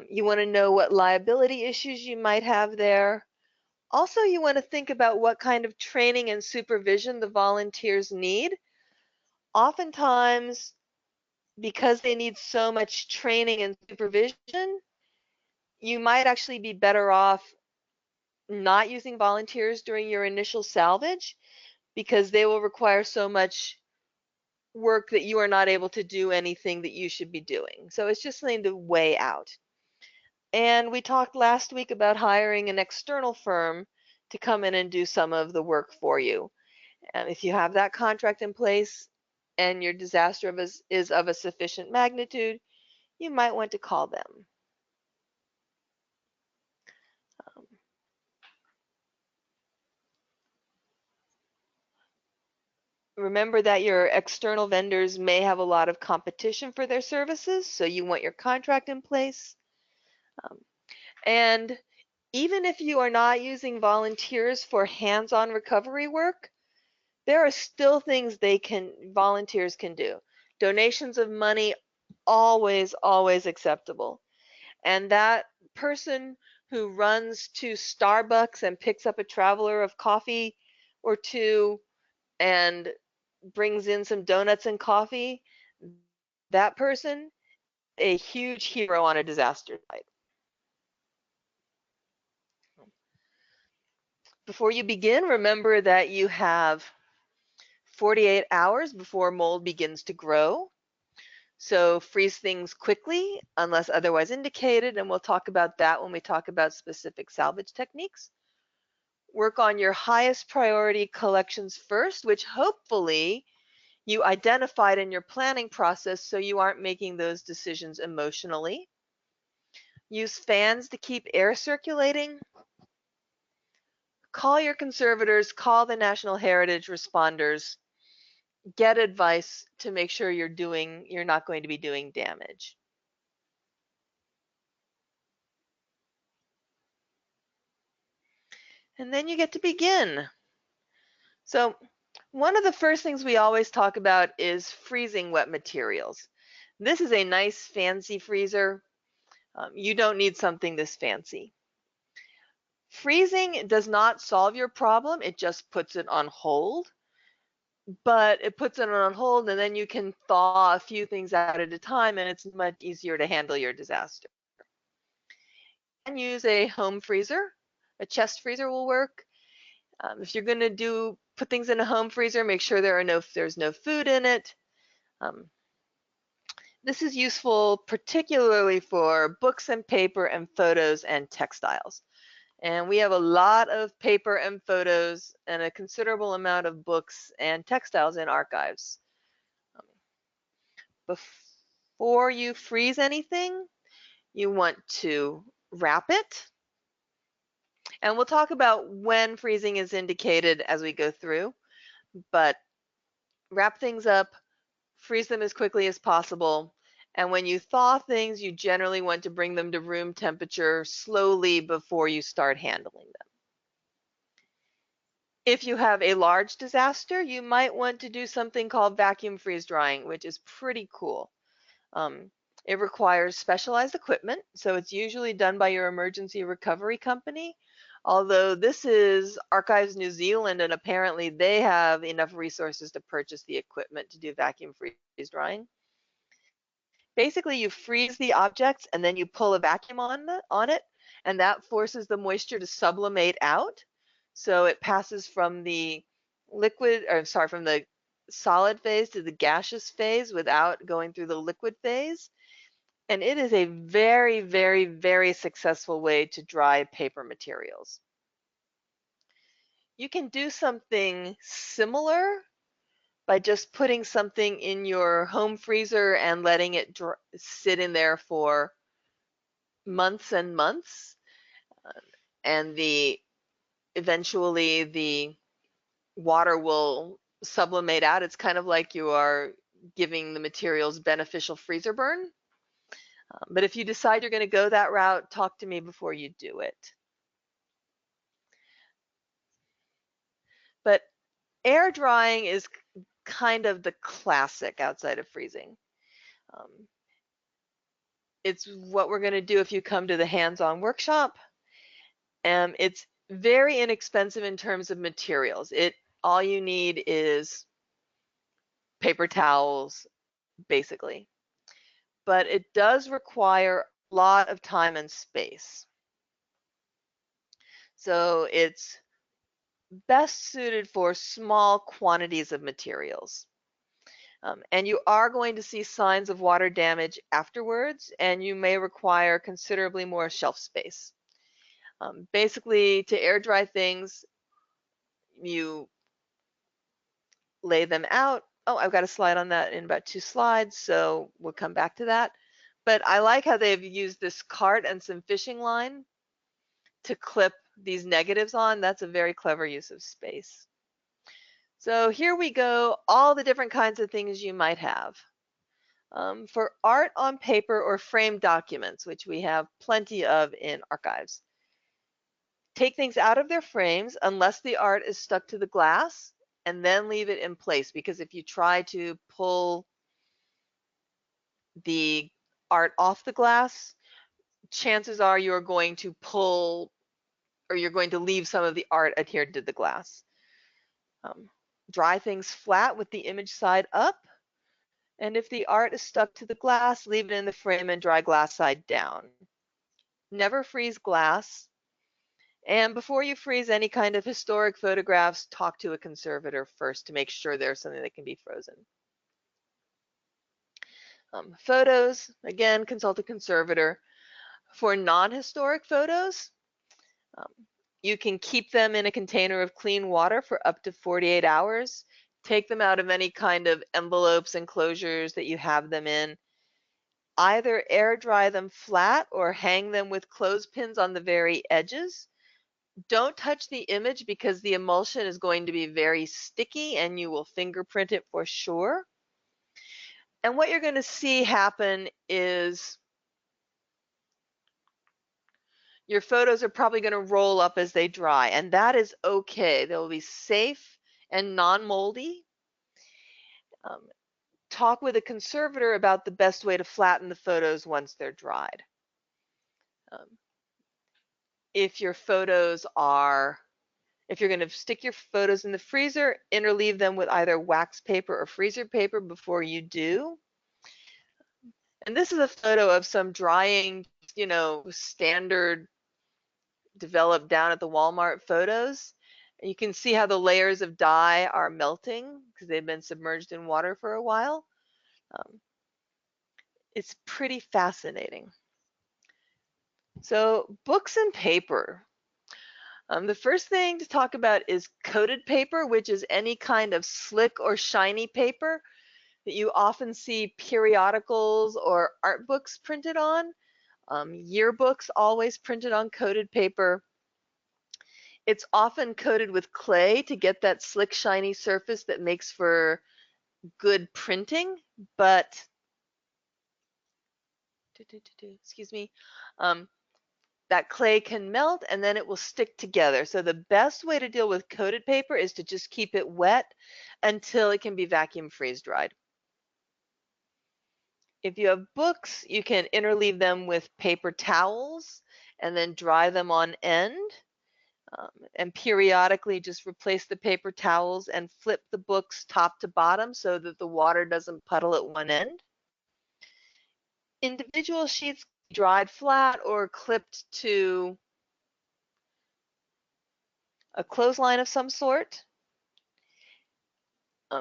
you want to know what liability issues you might have there. Also, you want to think about what kind of training and supervision the volunteers need. Oftentimes, because they need so much training and supervision, you might actually be better off not using volunteers during your initial salvage because they will require so much work that you are not able to do anything that you should be doing. So it's just something to weigh out. And we talked last week about hiring an external firm to come in and do some of the work for you. And if you have that contract in place and your disaster is of a sufficient magnitude, you might want to call them. Remember that your external vendors may have a lot of competition for their services, so you want your contract in place. And even if you are not using volunteers for hands-on recovery work, there are still things volunteers can do. Donations of money, always acceptable. And that person who runs to Starbucks and picks up a traveler of coffee or two and brings in some donuts and coffee, that person, a huge hero on a disaster site. Before you begin, remember that you have 48 hours before mold begins to grow. So freeze things quickly unless otherwise indicated, and we'll talk about that when we talk about specific salvage techniques. Work on your highest priority collections first, which hopefully you identified in your planning process so you aren't making those decisions emotionally. Use fans to keep air circulating. Call your conservators, call the National Heritage responders, get advice to make sure you're not going to be doing damage. And then you get to begin. So one of the first things we always talk about is freezing wet materials. This is a nice fancy freezer. You don't need something this fancy. Freezing does not solve your problem, it just puts it on hold. But it puts it on hold and then you can thaw a few things out at a time and it's much easier to handle your disaster. You can use a home freezer. A chest freezer will work. If you're going to put things in a home freezer, make sure there's no food in it. This is useful particularly for books and paper and photos and textiles. And we have a lot of paper and photos and a considerable amount of books and textiles in archives. Before you freeze anything, you want to wrap it. And we'll talk about when freezing is indicated as we go through, but wrap things up, freeze them as quickly as possible. And when you thaw things, you generally want to bring them to room temperature slowly before you start handling them. If you have a large disaster, you might want to do something called vacuum freeze drying, which is pretty cool. It requires specialized equipment, so it's usually done by your emergency recovery company. Although this is Archives New Zealand, and apparently they have enough resources to purchase the equipment to do vacuum freeze drying. Basically, you freeze the objects and then you pull a vacuum on it, and that forces the moisture to sublimate out. So it passes from the from the solid phase to the gaseous phase without going through the liquid phase. And it is a very, very, very successful way to dry paper materials. You can do something similar by just putting something in your home freezer and letting it sit in there for months and months. And eventually the water will sublimate out. It's kind of like you are giving the materials beneficial freezer burn. But if you decide you're going to go that route, talk to me before you do it. But air drying is kind of the classic outside of freezing. It's what we're going to do if you come to the hands-on workshop. It's very inexpensive in terms of materials. All you need is paper towels, basically. But it does require a lot of time and space. So it's best suited for small quantities of materials. And you are going to see signs of water damage afterwards, and you may require considerably more shelf space. Basically, to air dry things, you lay them out. Oh, I've got a slide on that in about 2 slides, so we'll come back to that. But I like how they've used this cart and some fishing line to clip these negatives on. That's a very clever use of space. So here we go, all the different kinds of things you might have. For art on paper or framed documents, which we have plenty of in archives, take things out of their frames unless the art is stuck to the glass, and then leave it in place, because if you try to pull the art off the glass, chances are you're going to leave some of the art adhered to the glass. Dry things flat with the image side up, and if the art is stuck to the glass, leave it in the frame and dry glass side down. Never freeze glass. And before you freeze any kind of historic photographs, talk to a conservator first to make sure there's something that can be frozen. Photos, again, consult a conservator. For non-historic photos, um, you can keep them in a container of clean water for up to 48 hours. Take them out of any kind of envelopes and closures that you have them in. Either air dry them flat or hang them with clothespins on the very edges. Don't touch the image because the emulsion is going to be very sticky and you will fingerprint it for sure. And what you're going to see happen is your photos are probably going to roll up as they dry, and that is okay. They'll be safe and non-moldy. Talk with a conservator about the best way to flatten the photos once they're dried. Um, if your photos are If you're going to stick your photos in the freezer, interleave them with either wax paper or freezer paper before you do. And this is a photo of some drying, standard developed down at the Walmart photos. And you can see how the layers of dye are melting because they've been submerged in water for a while. It's pretty fascinating. So books and paper. The first thing to talk about is coated paper, which is any kind of slick or shiny paper that you often see periodicals or art books printed on. Yearbooks always printed on coated paper. It's often coated with clay to get that slick, shiny surface that makes for good printing, but excuse me, that clay can melt and then it will stick together. So the best way to deal with coated paper is to just keep it wet until it can be vacuum freeze dried. If you have books, you can interleave them with paper towels and then dry them on end. And periodically just replace the paper towels and flip the books top to bottom so that the water doesn't puddle at one end. Individual sheets dried flat or clipped to a clothesline of some sort.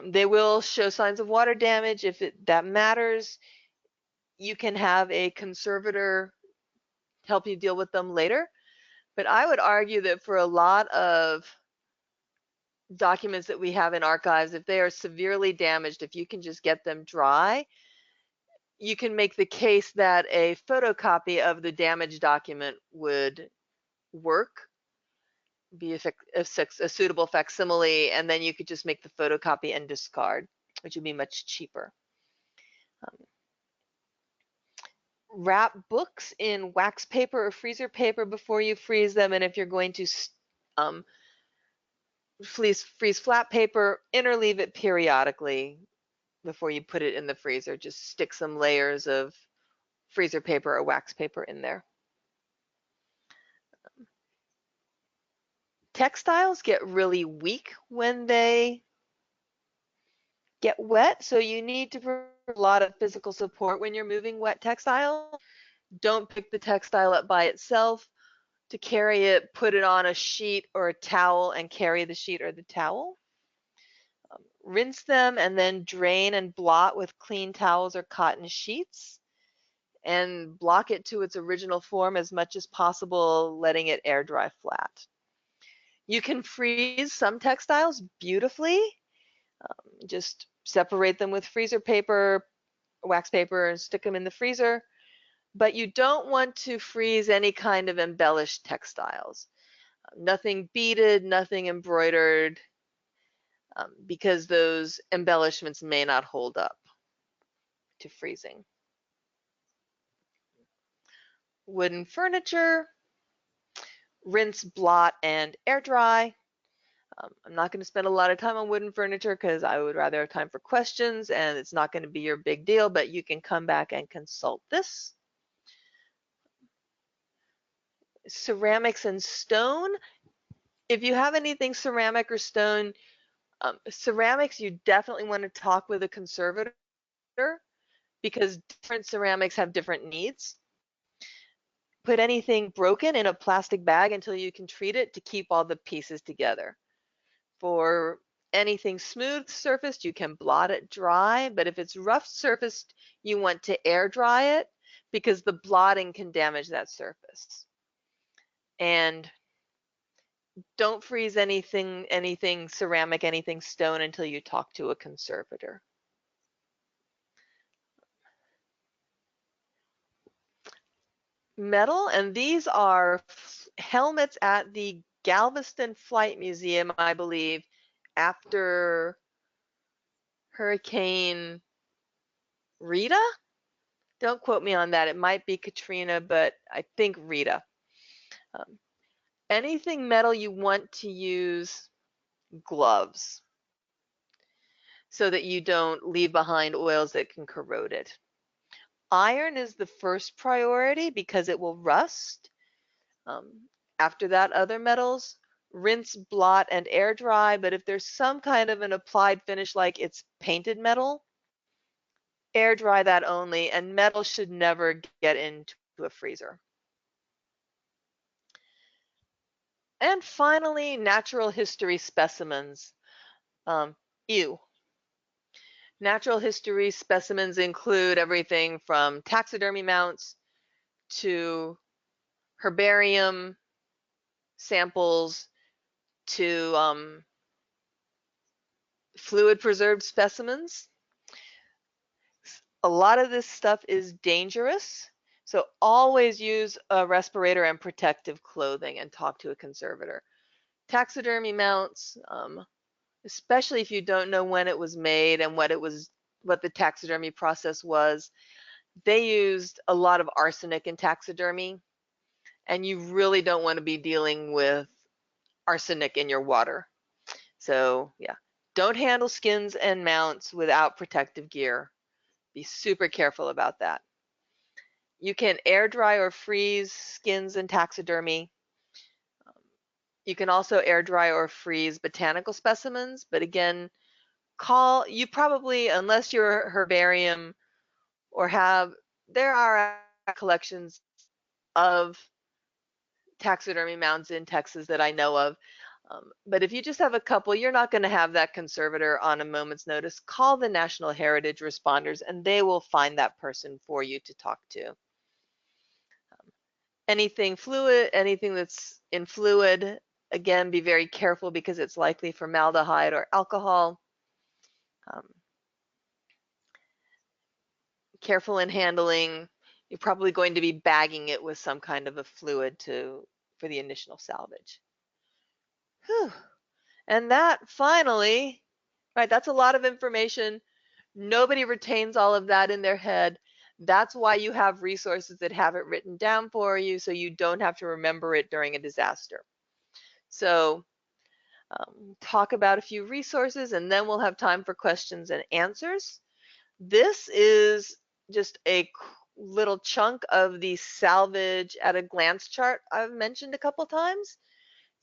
They will show signs of water damage. If that matters, you can have a conservator help you deal with them later. But I would argue that for a lot of documents that we have in archives, if they are severely damaged, if you can just get them dry, you can make the case that a photocopy of the damaged document would work, be a suitable facsimile, and then you could just make the photocopy and discard, which would be much cheaper. Wrap books in wax paper or freezer paper before you freeze them, and if you're going to freeze flat paper, interleave it periodically before you put it in the freezer. Just stick some layers of freezer paper or wax paper in there. Textiles get really weak when they get wet, so you need to provide a lot of physical support when you're moving wet textile. Don't pick the textile up by itself. To carry it, put it on a sheet or a towel and carry the sheet or the towel. Rinse them and then drain and blot with clean towels or cotton sheets, and block it to its original form as much as possible, letting it air dry flat. You can freeze some textiles beautifully. Just separate them with freezer paper, wax paper, and stick them in the freezer. But you don't want to freeze any kind of embellished textiles. Nothing beaded, nothing embroidered, because those embellishments may not hold up to freezing. Wooden furniture, rinse, blot, and air dry. I'm not going to spend a lot of time on wooden furniture because I would rather have time for questions, and it's not going to be your big deal, but you can come back and consult this. Ceramics and stone. If you have anything ceramic or stone, ceramics, you definitely want to talk with a conservator because different ceramics have different needs. put anything broken in a plastic bag until you can treat it to keep all the pieces together. For anything smooth surfaced, you can blot it dry, but if it's rough surfaced, you want to air dry it because the blotting can damage that surface. And don't freeze anything ceramic, anything stone until you talk to a conservator. Metal, and these are helmets at the Galveston Flight Museum, I believe, after Hurricane Rita. Don't quote me on that. It might be Katrina, but I think Rita. Um, anything metal you want to use gloves so that you don't leave behind oils that can corrode it. Iron is the first priority because it will rust. After that, other metals, rinse, blot, and air dry. But if there's some kind of an applied finish like it's painted metal, air dry that only, and metal should never get into a freezer. And finally, natural history specimens. Ew. Natural history specimens include everything from taxidermy mounts to herbarium samples to fluid preserved specimens. A lot of this stuff is dangerous, so always use a respirator and protective clothing and talk to a conservator. Taxidermy mounts, especially if you don't know when it was made and what the taxidermy process was, they used a lot of arsenic in taxidermy, and you really don't want to be dealing with arsenic in your water. So yeah, don't handle skins and mounts without protective gear. Be super careful about that. You can air dry or freeze skins and taxidermy. You can also air dry or freeze botanical specimens, but again, you probably, unless you're a herbarium or there are collections of taxidermy mounds in Texas that I know of. But if you just have a couple, you're not going to have that conservator on a moment's notice. Call the National Heritage Responders and they will find that person for you to talk to. Anything fluid, anything that's in fluid, again, be very careful because it's likely formaldehyde or alcohol. Careful in handling. You're probably going to be bagging it with some kind of a fluid for the initial salvage. Whew. And that finally, right, that's a lot of information. Nobody retains all of that in their head. That's why you have resources that have it written down for you so you don't have to remember it during a disaster. So talk about a few resources and then we'll have time for questions and answers. This is just a little chunk of the salvage at a glance chart I've mentioned a couple times.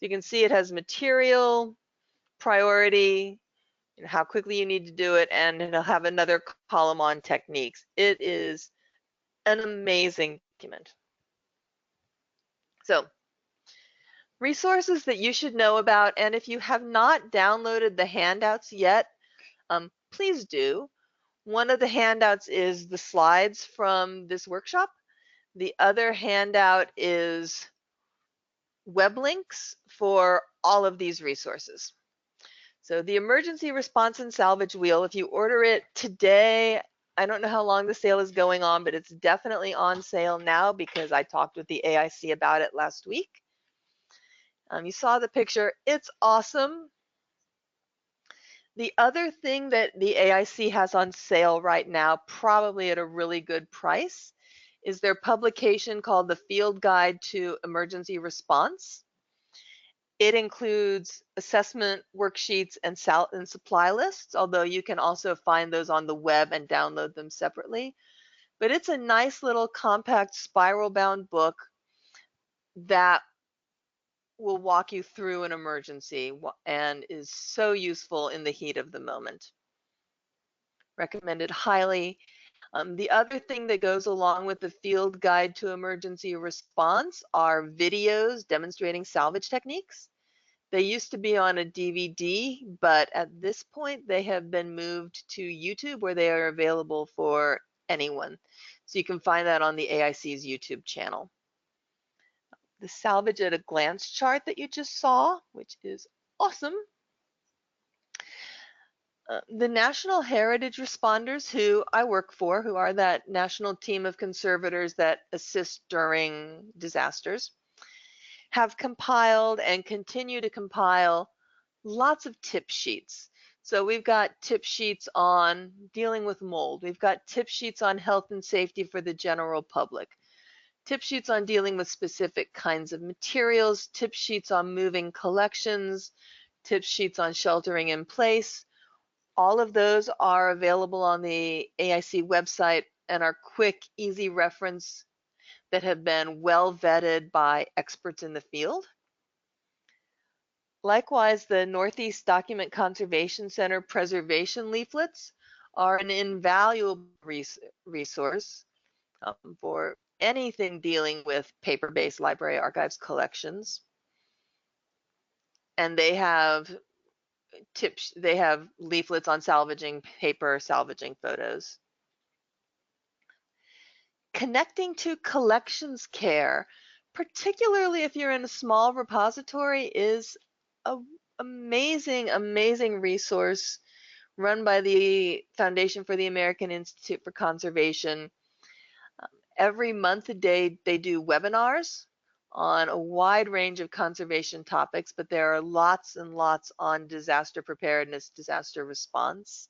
You can see it has material, priority, how quickly you need to do it, and it'll have another column on techniques. It is an amazing document. So, resources that you should know about, and if you have not downloaded the handouts yet, please do. One of the handouts is the slides from this workshop. The other handout is web links for all of these resources. So the emergency response and salvage wheel, if you order it today, I don't know how long the sale is going on, but it's definitely on sale now because I talked with the AIC about it last week. You saw the picture. It's awesome. The other thing that the AIC has on sale right now, probably at a really good price, is their publication called The Field Guide to Emergency Response. It includes assessment worksheets and supply lists, although you can also find those on the web and download them separately. But it's a nice little compact spiral bound book that will walk you through an emergency and is so useful in the heat of the moment. Recommended highly. The other thing that goes along with the field guide to emergency response are videos demonstrating salvage techniques. They used to be on a DVD, but at this point they have been moved to YouTube where they are available for anyone. So you can find that on the AIC's YouTube channel. The salvage at a glance chart that you just saw, which is awesome. The National Heritage Responders, who I work for, who are that national team of conservators that assist during disasters, have compiled and continue to compile lots of tip sheets. So we've got tip sheets on dealing with mold. We've got tip sheets on health and safety for the general public. Tip sheets on dealing with specific kinds of materials, tip sheets on moving collections, tip sheets on sheltering in place. All of those are available on the AIC website and are quick, easy reference that have been well vetted by experts in the field. Likewise, the Northeast Document Conservation Center preservation leaflets are an invaluable resource for anything dealing with paper-based library archives collections. And they have tips, they have leaflets on salvaging paper, salvaging photos. Connecting to collections care, particularly if you're in a small repository, is an amazing resource run by the Foundation for the American Institute for Conservation. Every month they do webinars on a wide range of conservation topics, but there are lots and lots on disaster preparedness, disaster response.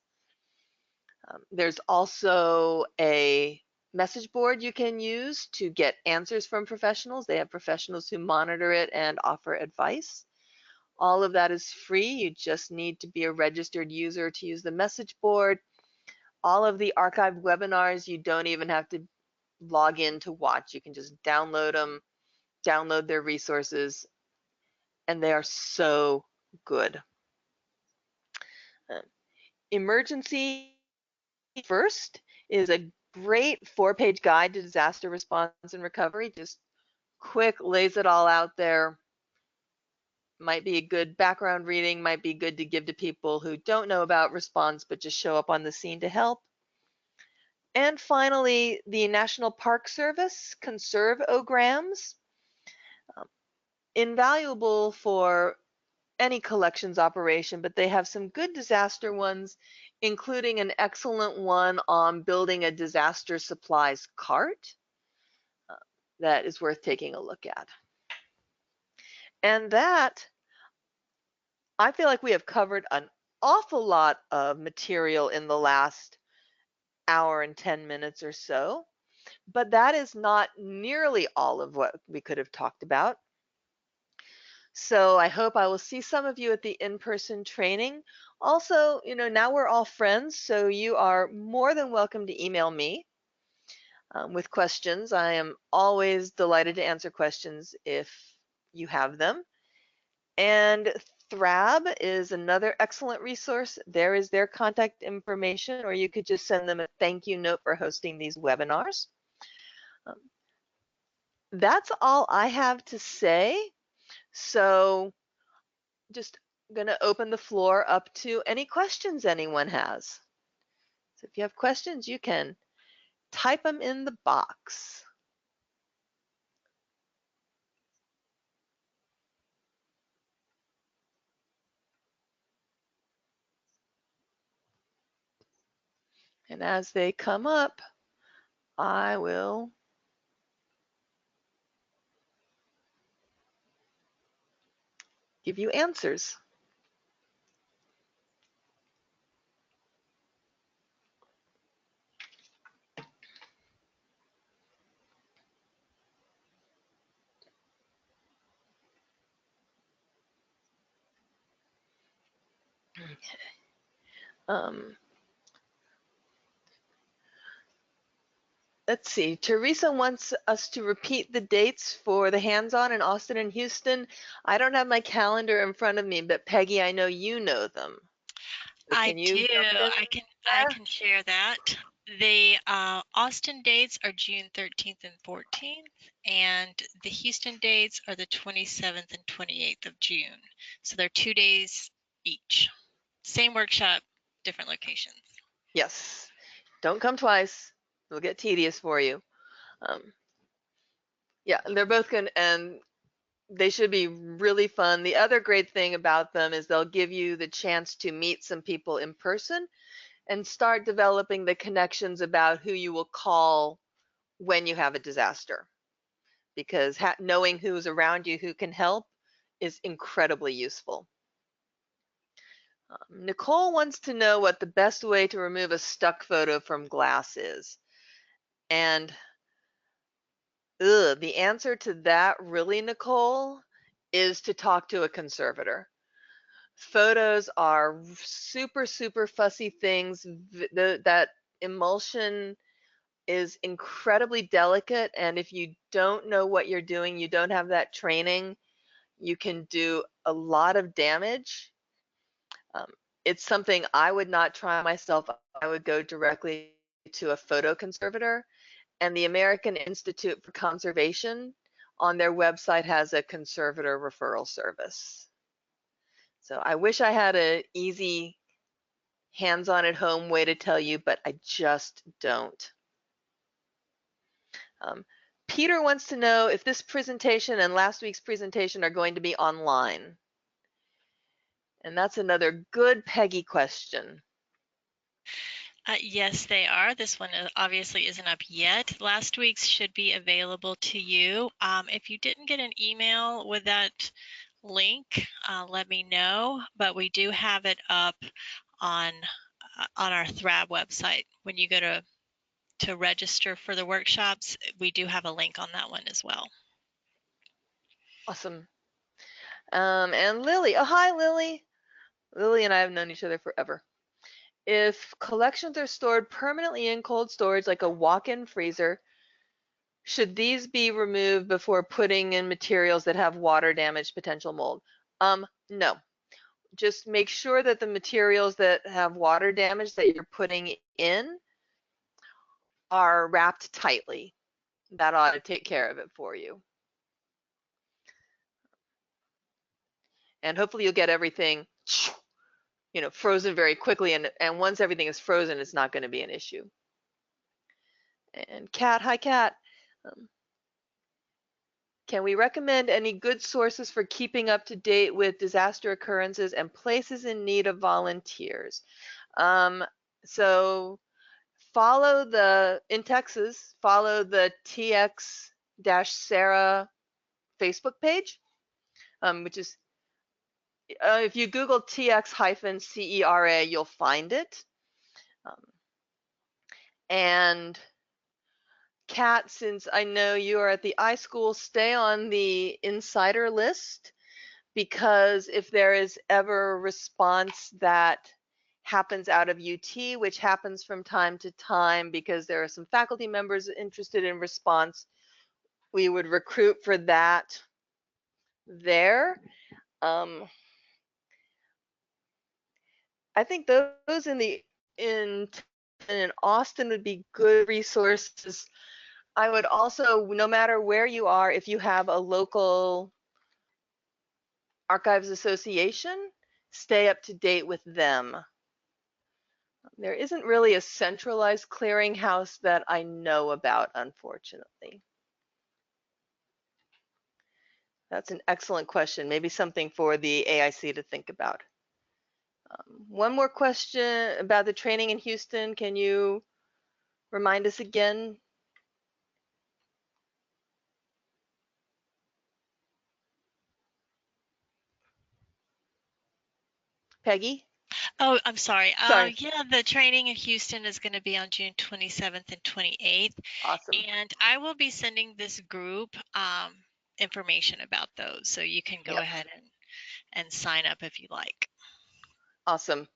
There's also a message board you can use to get answers from professionals. They have professionals who monitor it and offer advice. All of that is free. You just need to be a registered user to use the message board. All of the archived webinars, you don't even have to log in to watch. You can just download them, download their resources, and they are so good. Emergency First is a great 4-page guide to disaster response and recovery. Just quick, lays it all out there. Might be a good background reading, might be good to give to people who don't know about response but just show up on the scene to help. And finally, the National Park Service Conserve-O-Grams. Invaluable for any collections operation, but they have some good disaster ones, including an excellent one on building a disaster supplies cart that is worth taking a look at. And that, I feel like we have covered an awful lot of material in the last hour and 10 minutes or so, but that is not nearly all of what we could have talked about. So I hope I will see some of you at the in-person training. Also, now we're all friends, so you are more than welcome to email me with questions. I am always delighted to answer questions if you have them. And THRAB is another excellent resource. There is their contact information, or you could just send them a thank you note for hosting these webinars. That's all I have to say. So just going to open the floor up to any questions anyone has. So if you have questions, you can type them in the box. And as they come up, I will give you answers. Okay. Let's see. Teresa wants us to repeat the dates for the hands-on in Austin and Houston. I don't have my calendar in front of me, but Peggy, I know you know them. So I can you do. jump in I there? can share that. The Austin dates are June 13th and 14th, and the Houston dates are the 27th and 28th of June. So they're 2 days each. Same workshop, different locations. Yes. Don't come twice. It'll get tedious for you. Yeah, they're both good, and they should be really fun. The other great thing about them is they'll give you the chance to meet some people in person and start developing the connections about who you will call when you have a disaster. Because knowing who's around you who can help is incredibly useful. Nicole wants to know what the best way to remove a stuck photo from glass is. And the answer to that, really, Nicole, is to talk to a conservator. Photos are super, super fussy things. That emulsion is incredibly delicate. And if you don't know what you're doing, you don't have that training, you can do a lot of damage. It's something I would not try myself. I would go directly to a photo conservator. And the American Institute for Conservation on their website has a conservator referral service. So I wish I had an easy hands-on at home way to tell you, but I just don't. Peter wants to know if this presentation and last week's presentation are going to be online. And that's another good Peggy question. Yes, they are. This one obviously isn't up yet. Last week's should be available to you. If you didn't get an email with that link, let me know. But we do have it up on our THRAB website. When you go to register for the workshops, we do have a link on that one as well. Awesome. And Lily, oh hi Lily. Lily and I have known each other forever. If collections are stored permanently in cold storage, like a walk-in freezer, should these be removed before putting in materials that have water damage potential mold? No. Just make sure that the materials that have water damage that you're putting in are wrapped tightly. That ought to take care of it for you. And hopefully you'll get everything, frozen very quickly. And once everything is frozen, it's not going to be an issue. And Kat, hi Kat. Can we recommend any good sources for keeping up to date with disaster occurrences and places in need of volunteers? So in Texas, follow the TX-Sarah Facebook page, which is, if you Google TX-CERA, you'll find it. And Kat, since I know you are at the iSchool, stay on the insider list, because if there is ever a response that happens out of UT, which happens from time to time because there are some faculty members interested in response, we would recruit for that there. I think those in Austin would be good resources. I would also, no matter where you are, if you have a local Archives Association, stay up to date with them. There isn't really a centralized clearinghouse that I know about, unfortunately. That's an excellent question. Maybe something for the AIC to think about. One more question about the training in Houston. Can you remind us again? Peggy? Oh, I'm sorry. Sorry. Yeah, the training in Houston is going to be on June 27th and 28th. Awesome. And I will be sending this group information about those, so you can go ahead and sign up if you like. Awesome.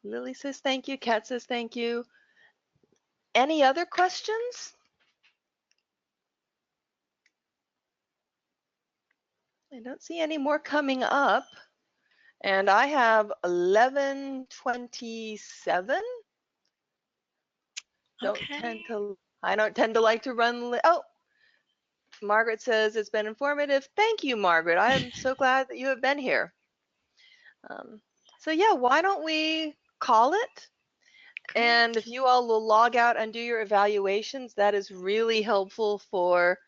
Lily says thank you. Kat says thank you. Any other questions? I don't see any more coming up. And I have 11:27. Okay. I don't tend to like to run. Oh, Margaret says it's been informative. Thank you, Margaret. I'm so glad that you have been here. Um, so yeah, why don't we call it? And Great. if you all will log out and do your evaluations, that is really helpful for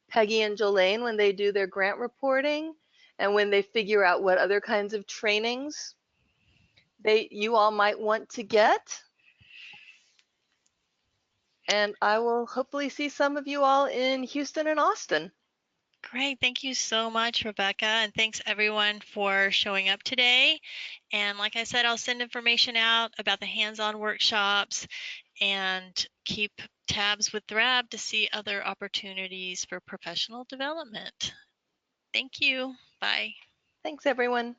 Peggy and Jolene when they do their grant reporting and when they figure out what other kinds of trainings you all might want to get. And I will hopefully see some of you all in Houston and Austin. Great. Thank you so much, Rebecca. And thanks everyone for showing up today. And like I said, I'll send information out about the hands-on workshops and keep tabs with THRAB to see other opportunities for professional development. Thank you. Bye. Thanks, everyone.